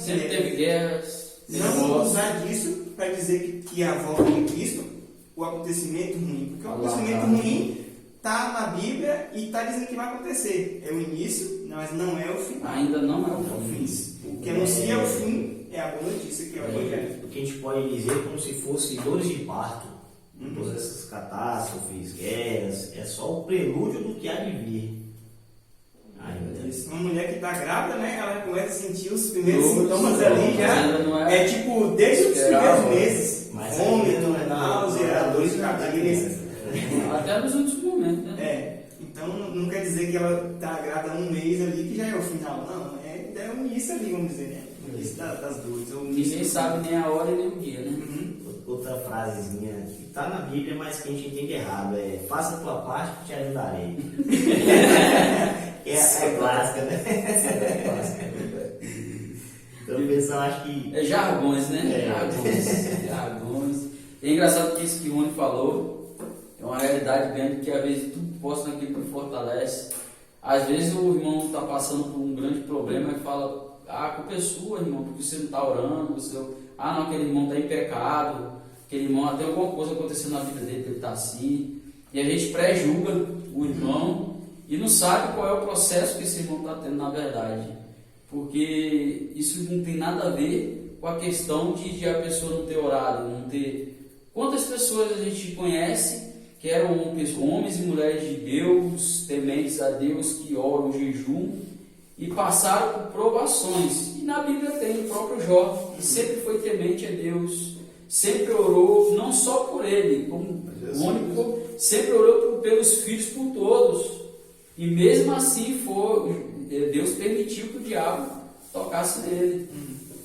Sempre teve guerras. Não usar disso para dizer que a volta de Cristo, o acontecimento ruim. Porque o acontecimento ruim está na Bíblia e está dizendo que vai acontecer. É o início, mas não é o fim. Ainda não é o fim. O que anuncia o fim é a boa notícia, que é o Evangelho. O que a gente pode dizer é como se fosse dores de parto. Todas essas catástrofes, guerras, é só o prelúdio do que há de vir. Uma mulher que está grávida, né? Ela começa a sentir os primeiros sintomas ali já. Tipo, desde os primeiros meses. Vômito, náusea, dores de cabeça. Até nos últimos momentos, né? Então não quer dizer que ela está grávida 1 mês ali, que já é o final. Não, é o início ali, vamos dizer, né? O início das dores. Ninguém sabe nem a hora e nem o dia, né? Outra frasezinha que está na Bíblia, mas que a gente entende errado, faça a tua parte que te ajudarei. É clássica, né? É clássica. Então o pessoal acha que... É jargões, né? Jargões. É engraçado que isso que o Rony falou é uma realidade grande, que às vezes tudo posta naquilo que fortalece. Às vezes o irmão está passando por um grande problema e fala, a culpa é sua, irmão, porque você não está orando, não, aquele irmão está em pecado, aquele irmão tem alguma coisa acontecendo na vida dele, que ele está assim. E a gente pré-julga o irmão e não sabe qual é o processo que esse irmão está tendo na verdade. Porque isso não tem nada a ver com a questão de a pessoa não ter orado, não ter... Quantas pessoas a gente conhece que eram homens e mulheres de Deus, tementes a Deus, que oram, jejum, e passaram por provações. E na Bíblia tem o próprio Jó, que sempre foi temente a Deus, sempre orou, não só por ele, como o único, sempre orou pelos filhos, por todos. E mesmo assim Deus permitiu que o diabo tocasse nele.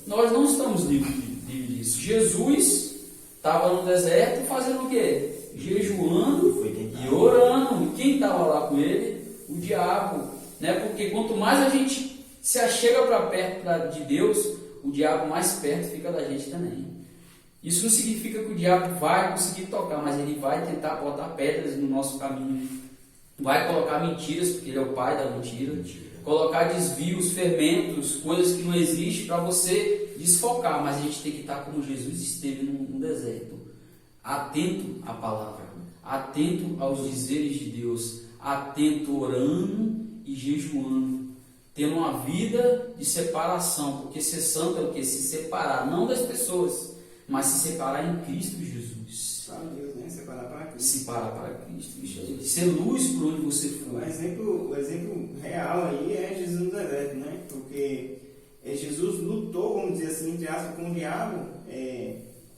Nós não estamos livres disso. Jesus estava no deserto fazendo o quê? Jejuando e orando. E quem estava lá com ele? O diabo. Né? Porque quanto mais a gente se achega para perto de Deus, o diabo mais perto fica da gente também. Isso não significa que o diabo vai conseguir tocar, mas ele vai tentar botar pedras no nosso caminho. Vai colocar mentiras, porque ele é o pai da mentira. Colocar desvios, fermentos, coisas que não existem para você desfocar. Mas a gente tem que estar como Jesus esteve no deserto. Atento à palavra, atento aos dizeres de Deus, atento orando e jejuando, tendo uma vida de separação, porque ser santo é o que? Se separar, não das pessoas, mas se separar em Cristo Jesus. Para Deus, né? Separar para Cristo. Separar para Cristo Jesus. Ser luz por onde você for. O exemplo real aí é Jesus no deserto, né? Porque Jesus lutou, vamos dizer assim, entre aspas, com o diabo,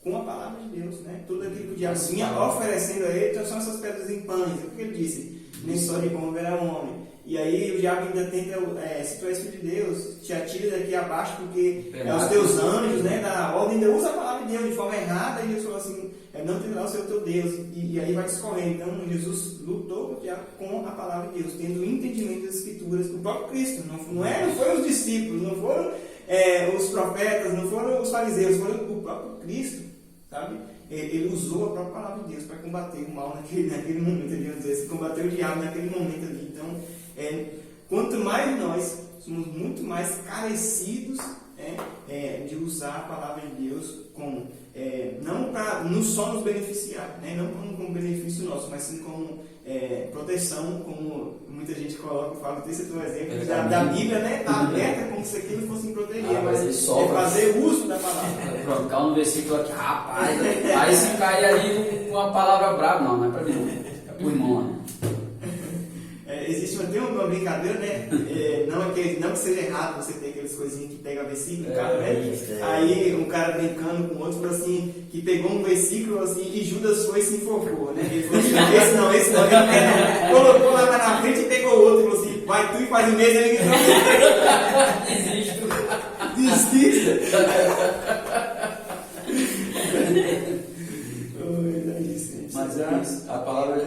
com a palavra de Deus, né? Tudo aquilo que o diabo vinha oferecendo a ele, então são essas pedras em pães. É o que ele disse: nem só de pão verá o homem. E aí o diabo ainda tenta, se tu és filho de Deus, te atira daqui abaixo porque é os teus anjos, né? Da ordem, ainda usa a palavra de Deus de forma errada, e Jesus falou assim, não terá o seu teu Deus. E aí vai discorrendo. Então Jesus lutou com a palavra de Deus, tendo o entendimento das Escrituras, o próprio Cristo. Não foram os discípulos, não foram os profetas, não foram os fariseus, foram o próprio Cristo, sabe? Ele usou a própria palavra de Deus para combater o mal naquele momento, dizer, combater o diabo naquele momento ali. Então, quanto mais nós somos muito mais carecidos de usar a palavra de Deus não para só nos beneficiar, né? Não como benefício nosso, mas sim como proteção, como muita gente coloca, fala, tem esse teu exemplo da Bíblia, né? Está aberta como se aquilo fosse me proteger, mas fazer uso da palavra. Pronto, calma no versículo aqui, rapaz, aí se cair ali com uma palavra brava, não é para mim, não, é pro irmão, né? Existe uma brincadeira, né? Não que seja errado você ter aquelas coisinhas que pega versículo, cara, né? Aí um cara brincando com o outro falou assim, que pegou um versículo assim, e Judas foi e se enforcou, né? Ele falou assim, esse não, ele não. Colocou lá na frente e pegou o outro e falou assim, vai tu e faz o mesmo, ele Desista. Mas a palavra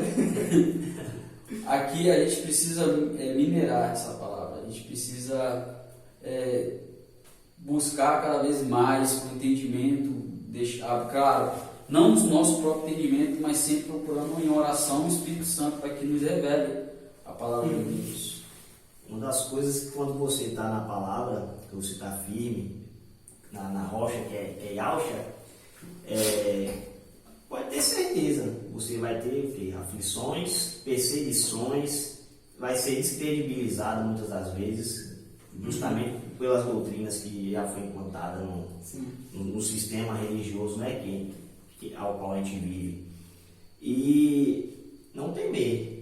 aqui a gente precisa minerar essa palavra, a gente precisa buscar cada vez mais com entendimento, deixar claro, não o nosso próprio entendimento, mas sempre procurando em oração o Espírito Santo para que nos revele a palavra de Deus. Uma das coisas que quando você está na palavra, que você está firme, na rocha que é Yalcha, pode ter certeza, você vai ter aflições, perseguições, vai ser descredibilizado muitas das vezes, justamente pelas doutrinas que já foi implantada no sistema religioso, né, ao qual a gente vive. E não temer,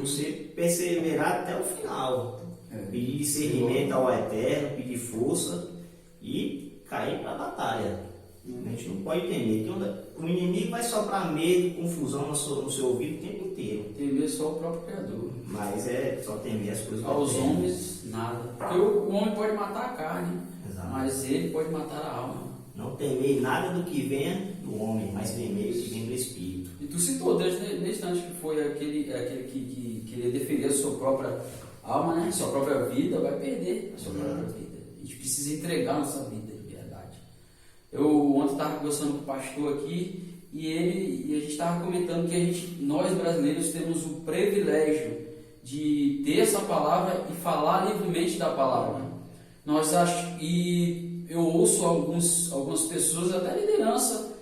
você perseverar até o final, pedir discernimento ao Eterno, pedir força e cair para a batalha. A gente não pode temer, o inimigo vai soprar medo e confusão no seu ouvido o tempo inteiro. Temer só o próprio Criador. Mas só temer as coisas. Aos homens, nada. Porque o homem pode matar a carne, mas ele pode matar a alma. Não temer nada do que venha do homem, mas temer o que vem do Espírito. E tu citou desde antes que foi aquele que queria defender a sua própria alma, né? Sua própria vida, vai perder a sua própria vida. A gente precisa entregar a nossa vida de verdade. Eu ontem estava conversando com o pastor aqui e a gente estava comentando que nós brasileiros temos o privilégio de ter essa palavra e falar livremente da palavra. E eu ouço algumas pessoas, até liderança,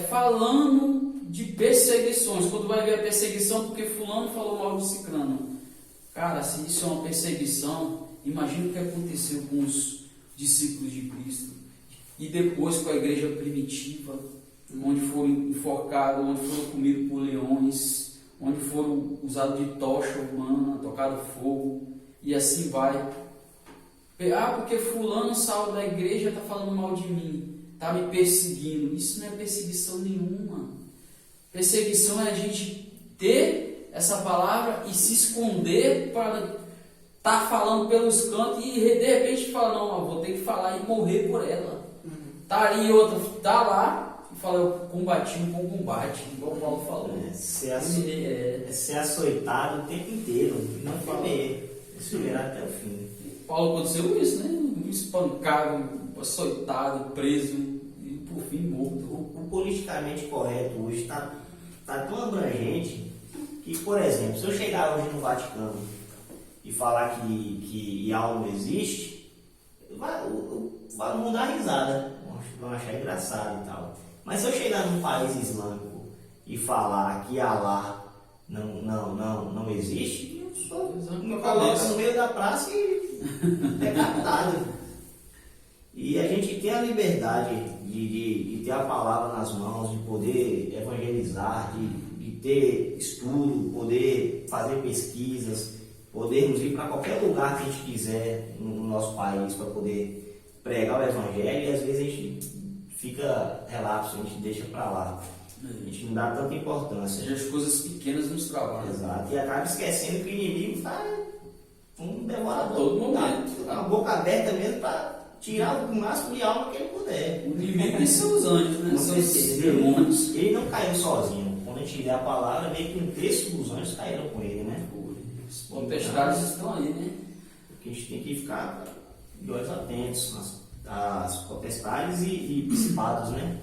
falando de perseguições. Quando vai ver a perseguição, porque fulano falou mal do ciclano. Cara, se isso é uma perseguição, imagina o que aconteceu com os discípulos de Cristo. E depois com a igreja primitiva, onde foram enforcados, onde foram comidos por leões, onde foram usados de tocha humana, tocado fogo, e assim vai. Porque fulano saiu da igreja, está falando mal de mim, está me perseguindo. Isso não é perseguição nenhuma. Perseguição é a gente ter essa palavra e se esconder para estar falando pelos cantos e de repente falar, não, eu vou ter que falar e morrer por ela. Tá ali outra, tá lá e fala, eu combati um bom combate, igual o Paulo falou. Ser açoitado o tempo inteiro, não temer, esperar até o fim. Paulo aconteceu isso, né? Espancado, açoitado, preso e por fim morto. O politicamente correto hoje está tão abrangente que, por exemplo, se eu chegar hoje no Vaticano e falar que algo não existe, vai mudar a risada, vão achar engraçado e tal. Mas se eu chegar num país islâmico e falar que Allah não existe, eu só me coloco no meio da praça e decapitado. E a gente tem a liberdade de ter a palavra nas mãos, de poder evangelizar, de ter estudo, poder fazer pesquisas, podermos ir para qualquer lugar que a gente quiser no nosso país para poder pregar o evangelho, e às vezes a gente fica relapso, a gente deixa para lá. A gente não dá tanta importância. As coisas pequenas nos trabalham. Exato. E acaba esquecendo que o inimigo está um devorador. Todo momento. Tá com a boca aberta mesmo para tirar o máximo de alma que ele puder. O inimigo são os anjos, né? Com São os certeza. demônios. Ele não caiu sozinho. Quando a gente lê a palavra, meio que um terço dos anjos caíram com ele, né? Os potestades estão aí, né? Porque a gente tem que ficar de olhos atentos às potestades e principados, né?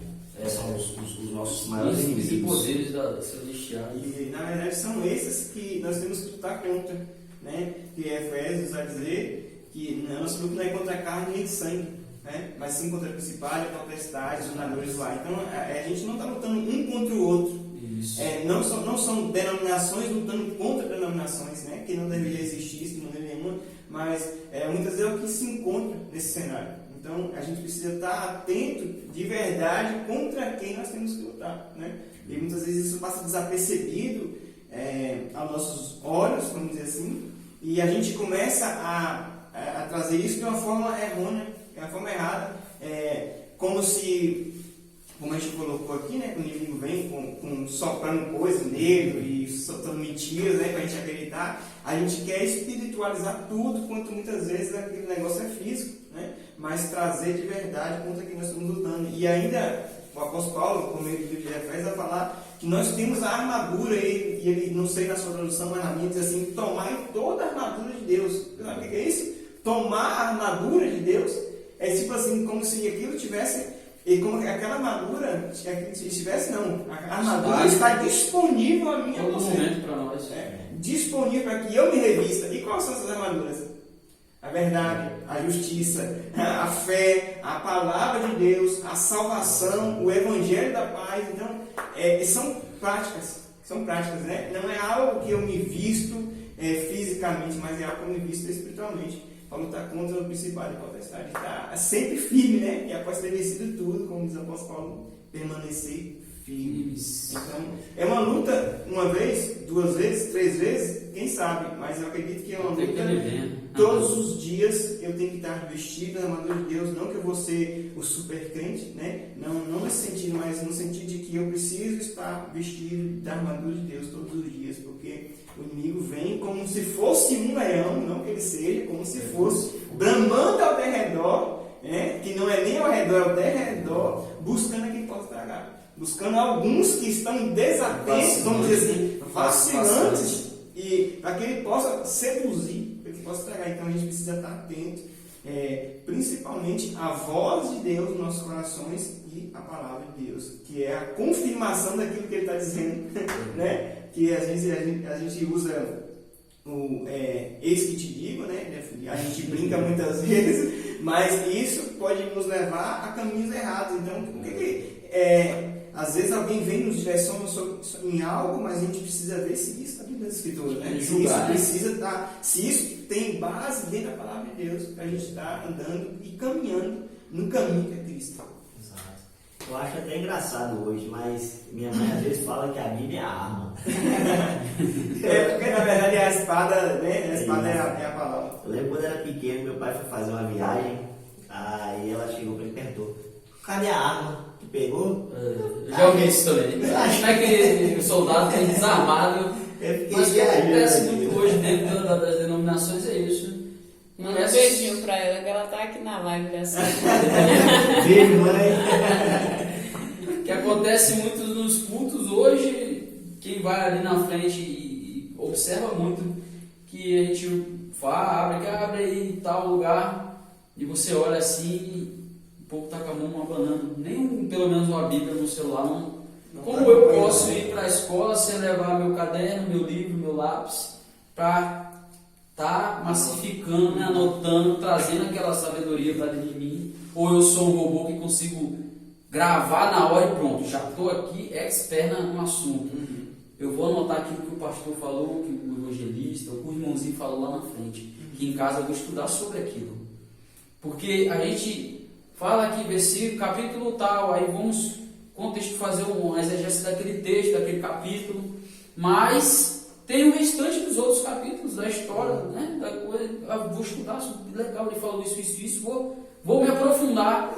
São os nossos maiores Os inimigos. poderes da celestial. E na verdade são esses que nós temos que lutar contra, né? Que Efésios vai dizer que nosso luta não é contra a carne nem sangue, né? Mas sim contra principais, potestades, dominadores lá. Então a gente não está lutando um contra o outro. Isso. Não são denominações lutando contra denominações, né? Que não deveria existir isso de maneira nenhuma, mas muitas vezes é o que se encontra nesse cenário. Então, a gente precisa estar atento de verdade contra quem nós temos que lutar, né? E muitas vezes isso passa desapercebido aos nossos olhos, vamos dizer assim, e a gente começa a trazer isso de uma forma errônea, de uma forma errada, como a gente colocou aqui, né? O inimigo vem soprando coisas nele e soltando mentiras, né? Para a gente acreditar. A gente quer espiritualizar tudo, quanto muitas vezes aquele negócio é físico, né? Mas trazer de verdade contra quem nós estamos lutando. E ainda o apóstolo Paulo, por meio do livro de Efésios, vai falar que nós temos a armadura, e ele, não sei na sua tradução, mas na minha diz assim: tomar toda a armadura de Deus. Sabe o que é isso? Tomar a armadura de Deus é tipo assim, como se aquilo tivesse. E como aquela armadura estivesse, não. A armadura está disponível a mim. Todo momento para nós. Disponível para que eu me revista. E quais são essas armaduras? A verdade, a justiça, a fé, a palavra de Deus, a salvação, o evangelho da paz. Então, são práticas. São práticas, né? Não é algo que eu me visto fisicamente, mas é algo que eu me visto espiritualmente. Para lutar contra o principal e potestade. Está sempre firme, né? E após ter vencido tudo, como diz o apóstolo Paulo, permanecer firme. Então, é uma luta uma vez, 2 vezes, 3 vezes, quem sabe, mas eu acredito que é uma luta. Todos os dias eu tenho que estar vestido da armadura de Deus, não que eu vou ser o super crente, né? Não nesse sentido, mas no sentido de que eu preciso estar vestido da armadura de Deus todos os dias, porque o inimigo vem como se fosse um leão, não que ele seja, como se fosse, bramando ao derredor, né? Que não é nem ao redor, é ao derredor, buscando a quem possa tragar. Buscando alguns que estão desatentos, vamos dizer assim, vacilantes, e para que ele possa seduzir, para que ele possa tragar. Então a gente precisa estar atento, principalmente à voz de Deus nos nossos corações e à palavra de Deus, que é a confirmação daquilo que ele está dizendo, né? Que às vezes a gente usa o eis que te digo, né? A gente brinca muitas vezes, mas isso pode nos levar a caminhos errados. Então, o que às vezes alguém vem nos direciona em algo, mas a gente precisa ver se isso está dentro da Escritura, né? Se isso precisa estar, se isso tem base dentro da palavra de Deus, para a gente estar andando e caminhando no caminho que é Cristo. Exato. Eu acho até engraçado hoje, mas minha mãe às vezes fala que a Bíblia é a arma. Porque na verdade a espada, né? A espada é a palavra. Eu lembro quando eu era pequeno, meu pai foi fazer uma viagem, aí ela chegou para ele e perguntou: cadê a arma? Tu pegou? Eu já ouvi isso também. Como é que o soldado tem desarmado? Mas o que acontece muito hoje dentro das denominações é isso. Manda um beijinho pra ela, que ela tá aqui na live dessa. Beijo, mãe. O que acontece muito nos cultos hoje, quem vai ali na frente e observa muito que a gente abre aí em tal lugar, e você olha assim, o povo tá com a mão abanando, nem pelo menos uma Bíblia no celular, não. Como eu posso ir para a escola sem levar meu caderno, meu livro, meu lápis, para estar massificando, né, anotando, trazendo aquela sabedoria para dentro de mim? Ou eu sou um robô que consigo gravar na hora e pronto, já estou aqui expert no assunto. Eu vou anotar aquilo que o pastor falou, que o evangelista, o irmãozinho falou lá na frente, que em casa eu vou estudar sobre aquilo. Porque a gente fala aqui, versículo, capítulo tal, aí vamos fazer um exegese daquele texto, daquele capítulo, mas tem o restante dos outros capítulos da história, né? Da coisa, eu vou estudar, legal, ele falou isso, vou me aprofundar,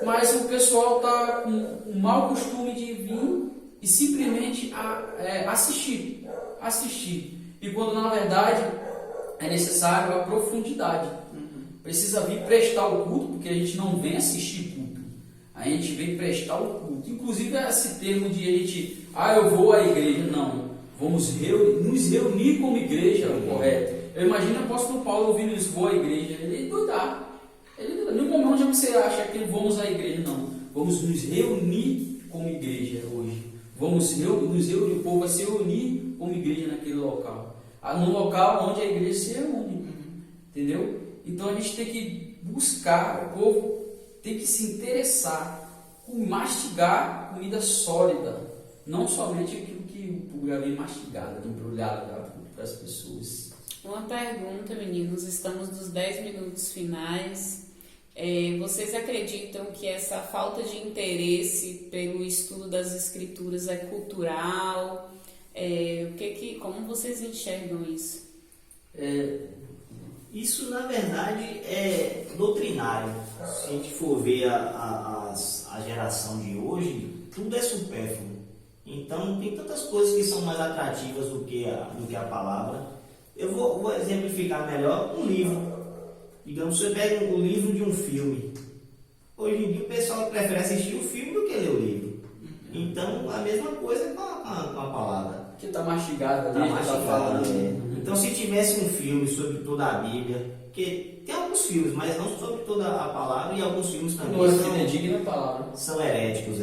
mas o pessoal está com o mau costume de vir e simplesmente assistir. E quando na verdade é necessário a profundidade. Precisa vir prestar o culto, porque a gente não vem assistir culto, a gente vem prestar o culto. Inclusive esse termo de a gente, eu vou à igreja, não, vamos nos reunir como igreja, é o correto. Eu imagino o apóstolo Paulo ouvindo isso, vou à igreja, ele doidar. No momento onde você acha que vamos à igreja, não, vamos nos reunir como igreja hoje. Vamos nos reunir, o povo vai se reunir como igreja naquele local. No local onde a igreja se reúne. Entendeu? Então a gente tem que buscar, o povo tem que se interessar em mastigar comida sólida. Não somente aquilo que o já vem mastigado, embrulhado para as pessoas. Uma pergunta, meninos. Estamos nos 10 minutos finais. Vocês acreditam que essa falta de interesse pelo estudo das escrituras é cultural? Como vocês enxergam isso? Isso, na verdade, é doutrinário. Se a gente for ver a geração de hoje, tudo é supérfluo. Então, tem tantas coisas que são mais atrativas do que a palavra. Eu vou exemplificar melhor um livro. Digamos, você pega o livro de um filme. Hoje em dia o pessoal prefere assistir o filme do que ler o livro. Então, a mesma coisa com a palavra. Que está mastigado, Então, se tivesse um filme sobre toda a Bíblia, que tem alguns filmes, mas não sobre toda a palavra, e alguns filmes também são heréticos.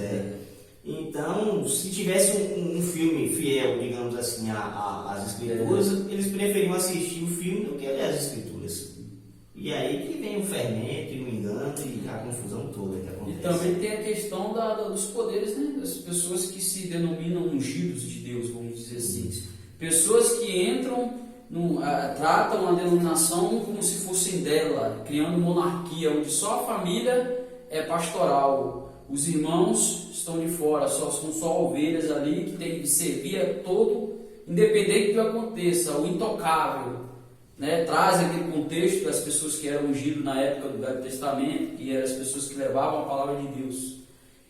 Então, se tivesse um filme fiel, digamos assim, às escrituras, eles preferiam assistir o filme do que ler as escrituras. E aí que vem o fermento, e o engano e a confusão toda que acontece. E também tem a questão dos poderes, né? Das pessoas que se denominam ungidos de Deus, vamos dizer assim. Pessoas que entram, tratam a denominação como se fossem dela, criando monarquia, onde só a família é pastoral. Os irmãos estão de fora, são só ovelhas ali que tem que servir a todo, independente do que aconteça, o intocável. Né, traz aquele contexto das pessoas que eram ungidas na época do Velho Testamento, que eram as pessoas que levavam a palavra de Deus.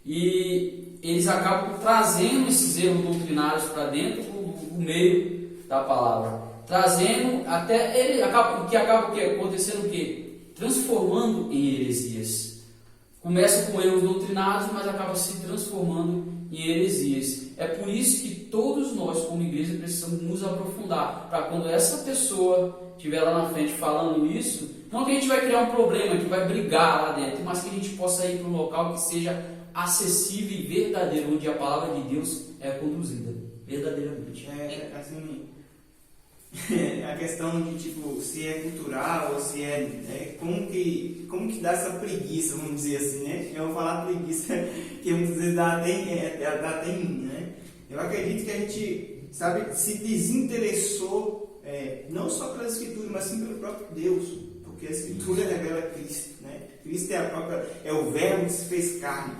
E eles acabam trazendo esses erros doutrinários para dentro do meio da palavra. Trazendo até ele acaba acontecendo o quê? Transformando em heresias. Começa com erros doutrinários, mas acaba se transformando em heresias. É por isso que todos nós, como igreja, precisamos nos aprofundar, para quando essa pessoa estiver lá na frente falando isso, não que a gente vai criar um problema, que vai brigar lá dentro, mas que a gente possa ir para um local que seja acessível e verdadeiro, onde a palavra de Deus é conduzida, verdadeiramente. A questão de tipo, se é cultural ou se como que dá essa preguiça, vamos dizer assim, né? Eu vou falar preguiça que muitas vezes dá até em mim, né? Eu acredito que a gente, se desinteressou não só pela Escritura, mas sim pelo próprio Deus, porque a Escritura revela Cristo, né? Cristo é o Verbo que se fez carne.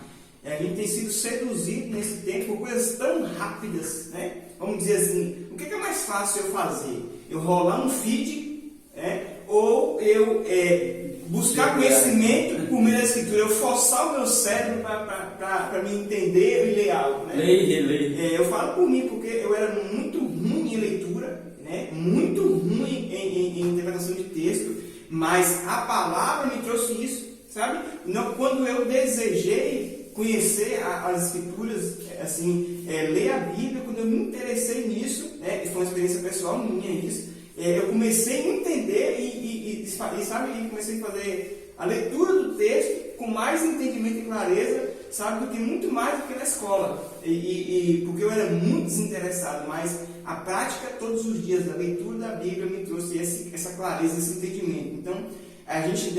A gente tem sido seduzido nesse tempo por coisas tão rápidas, né? Vamos dizer assim, o que é mais fácil eu fazer? Eu rolar um feed, ou eu buscar conhecimento por meio da Escritura, eu forçar o meu cérebro para me entender e ler algo, né? Ler. Eu falo por mim, porque eu era muito ruim em leitura, né? Muito ruim em interpretação de texto, mas a palavra me trouxe isso, sabe? Quando eu desejei conhecer as Escrituras, assim, ler a Bíblia, quando eu me interessei nisso, foi uma experiência pessoal minha isso, eu comecei a entender e comecei a fazer a leitura do texto com mais entendimento e clareza, do que muito mais do que na escola, porque eu era muito desinteressado, mas a prática todos os dias da leitura da Bíblia me trouxe essa clareza, esse entendimento. Então, a gente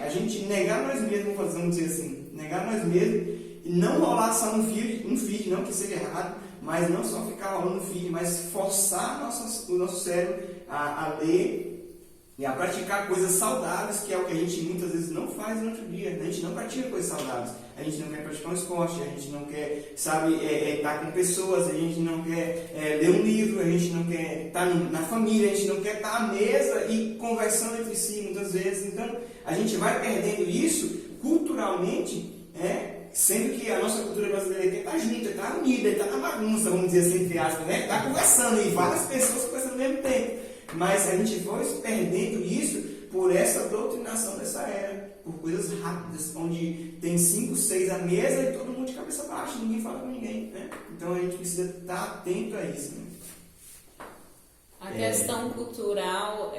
a gente negar nós mesmos, vamos dizer assim, negar nós mesmos e não rolar só um feed, não que seja errado, mas não só ficar rolando no feed, mas forçar o nosso cérebro a ler e a praticar coisas saudáveis, que é o que a gente muitas vezes não faz no outro dia. A gente não pratica coisas saudáveis, a gente não quer praticar um esporte, a gente não quer, estar com pessoas, a gente não quer ler um livro, a gente não quer estar na família, a gente não quer estar à mesa e conversando entre si muitas vezes. Então, a gente vai perdendo isso culturalmente, sendo que a nossa cultura brasileira está junta, está unida, está na bagunça, vamos dizer assim, entre aspas, está conversando e várias pessoas conversando ao mesmo tempo. Mas a gente foi perdendo isso por essa doutrinação dessa era, por coisas rápidas, onde tem 5, 6 à mesa e todo mundo de cabeça baixa, ninguém fala com ninguém, né? Então a gente precisa estar atento a isso, né? A questão cultural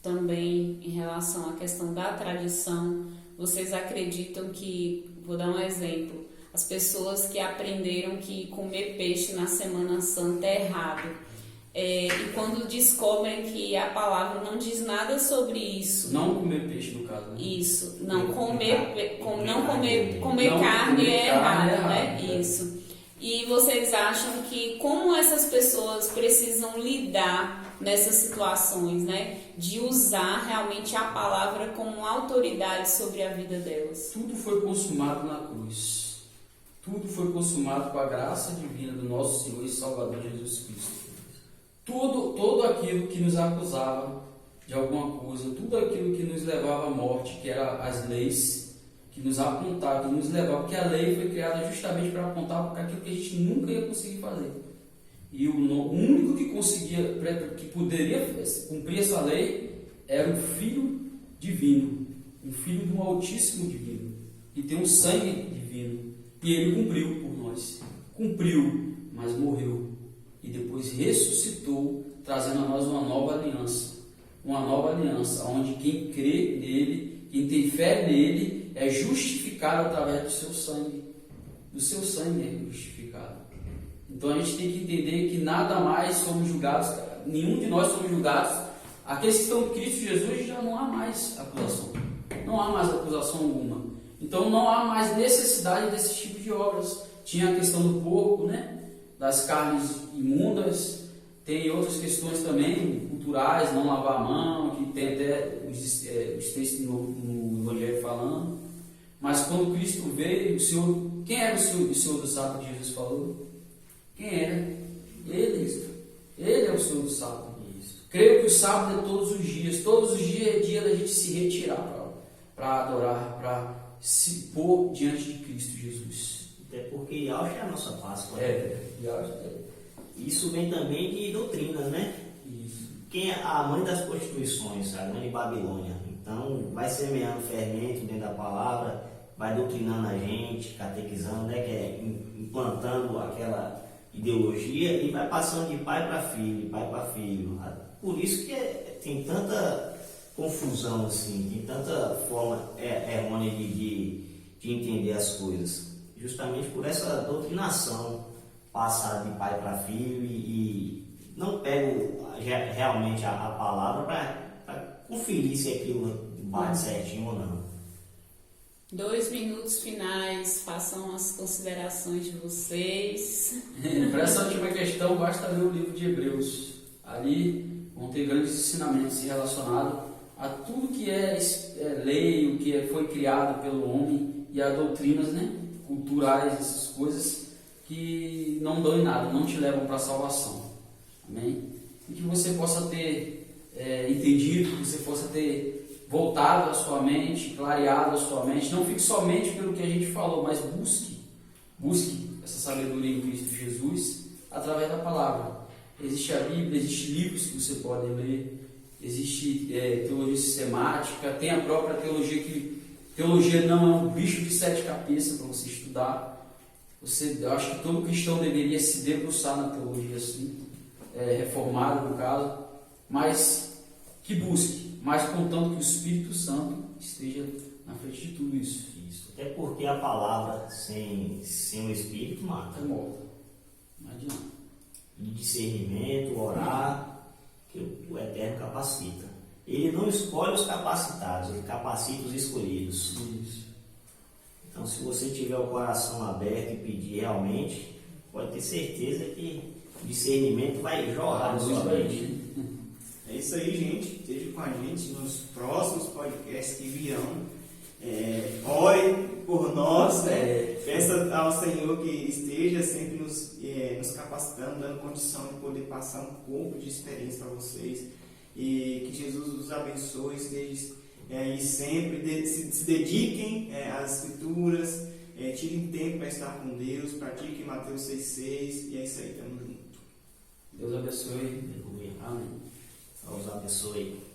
também em relação à questão da tradição, vocês acreditam que, vou dar um exemplo, as pessoas que aprenderam que comer peixe na Semana Santa é errado, e quando descobrem que a palavra não diz nada sobre isso. Não comer peixe, no caso. Né? Isso, comer carne é errado, né? Isso. E vocês acham que como essas pessoas precisam lidar nessas situações, né? De usar realmente a palavra como autoridade sobre a vida delas? Tudo foi consumado na cruz. Tudo foi consumado com a graça divina do nosso Senhor e Salvador Jesus Cristo. Todo aquilo que nos acusava de alguma coisa, tudo aquilo que nos levava à morte, que eram as leis, que nos apontavam, que nos levavam, porque a lei foi criada justamente para apontar para aquilo que a gente nunca ia conseguir fazer. E o único que conseguia, que poderia cumprir essa lei, era o Filho Divino, um Filho do Altíssimo Divino, que tem um sangue divino. E ele cumpriu por nós. Cumpriu, mas morreu. E depois ressuscitou, trazendo a nós uma nova aliança. Uma nova aliança, onde quem crê nele, quem tem fé nele, é justificado através do seu sangue. Do seu sangue é justificado. Então a gente tem que entender que nada mais somos julgados, nenhum de nós somos julgados. Aqueles que estão em Cristo Jesus já não há mais acusação. Não há mais acusação alguma. Então não há mais necessidade desse tipo de obras. Tinha a questão do porco, né? Das carnes imundas, tem outras questões também culturais, não lavar a mão, que tem até os textos no Evangelho falando. Mas quando Cristo veio, o Senhor, quem era o Senhor do sábado que Jesus falou? Quem era? Ele é o Senhor do sábado. Creio que o sábado é todos os dias é dia da gente se retirar para adorar, para se pôr diante de Cristo Jesus. Até porque Yahshua é a nossa Páscoa. Isso vem também de doutrinas, né? Isso. Quem é a mãe das prostituições, a mãe de Babilônia. Então, vai semeando fermento dentro da palavra, vai doutrinando a gente, catequizando, né? Que é implantando aquela ideologia e vai passando de pai para filho. Por isso que tem tanta confusão, assim, tem tanta forma errônea de entender as coisas. Justamente por essa doutrinação passada de pai para filho e não pego realmente a palavra para conferir se aquilo bate certinho ou não. 2 minutos finais, façam as considerações de vocês. Para essa última questão, basta ler o livro de Hebreus. Ali vão ter grandes ensinamentos relacionados a tudo que é lei, o que foi criado pelo homem e a doutrinas, né? Culturais, essas coisas que não dão em nada, não te levam para a salvação. Amém? E que você possa ter entendido, que você possa ter voltado a sua mente, clareado a sua mente. Não fique somente pelo que a gente falou, mas busque essa sabedoria em Cristo Jesus através da palavra. Existe a Bíblia, existem livros que você pode ler, existe teologia sistemática, tem a própria teologia que teologia não é um bicho de 7 cabeças para você estudar. Eu acho que todo cristão deveria se debruçar na teologia assim, reformada no caso, mas que busque, mas contanto que o Espírito Santo esteja na frente de tudo isso. Até porque a palavra sem o Espírito mata. É morta. Não adianta. De discernimento, orar, que o Eterno capacita. Ele não escolhe os capacitados, ele capacita os escolhidos. Isso. Então, se você tiver o coração aberto e pedir realmente, pode ter certeza que o discernimento vai jorrar na sua mente. É isso aí, gente. Esteja com a gente nos próximos podcasts que virão. Ore por nós, né? Peça ao Senhor que esteja sempre nos capacitando, dando condição de poder passar um pouco de experiência para vocês. E que Jesus os abençoe, esteja e sempre se dediquem às Escrituras, tirem tempo para estar com Deus, pratiquem Mateus 6,6 e é isso aí, tamo junto. Deus abençoe. Aleluia. Amém. Deus abençoe.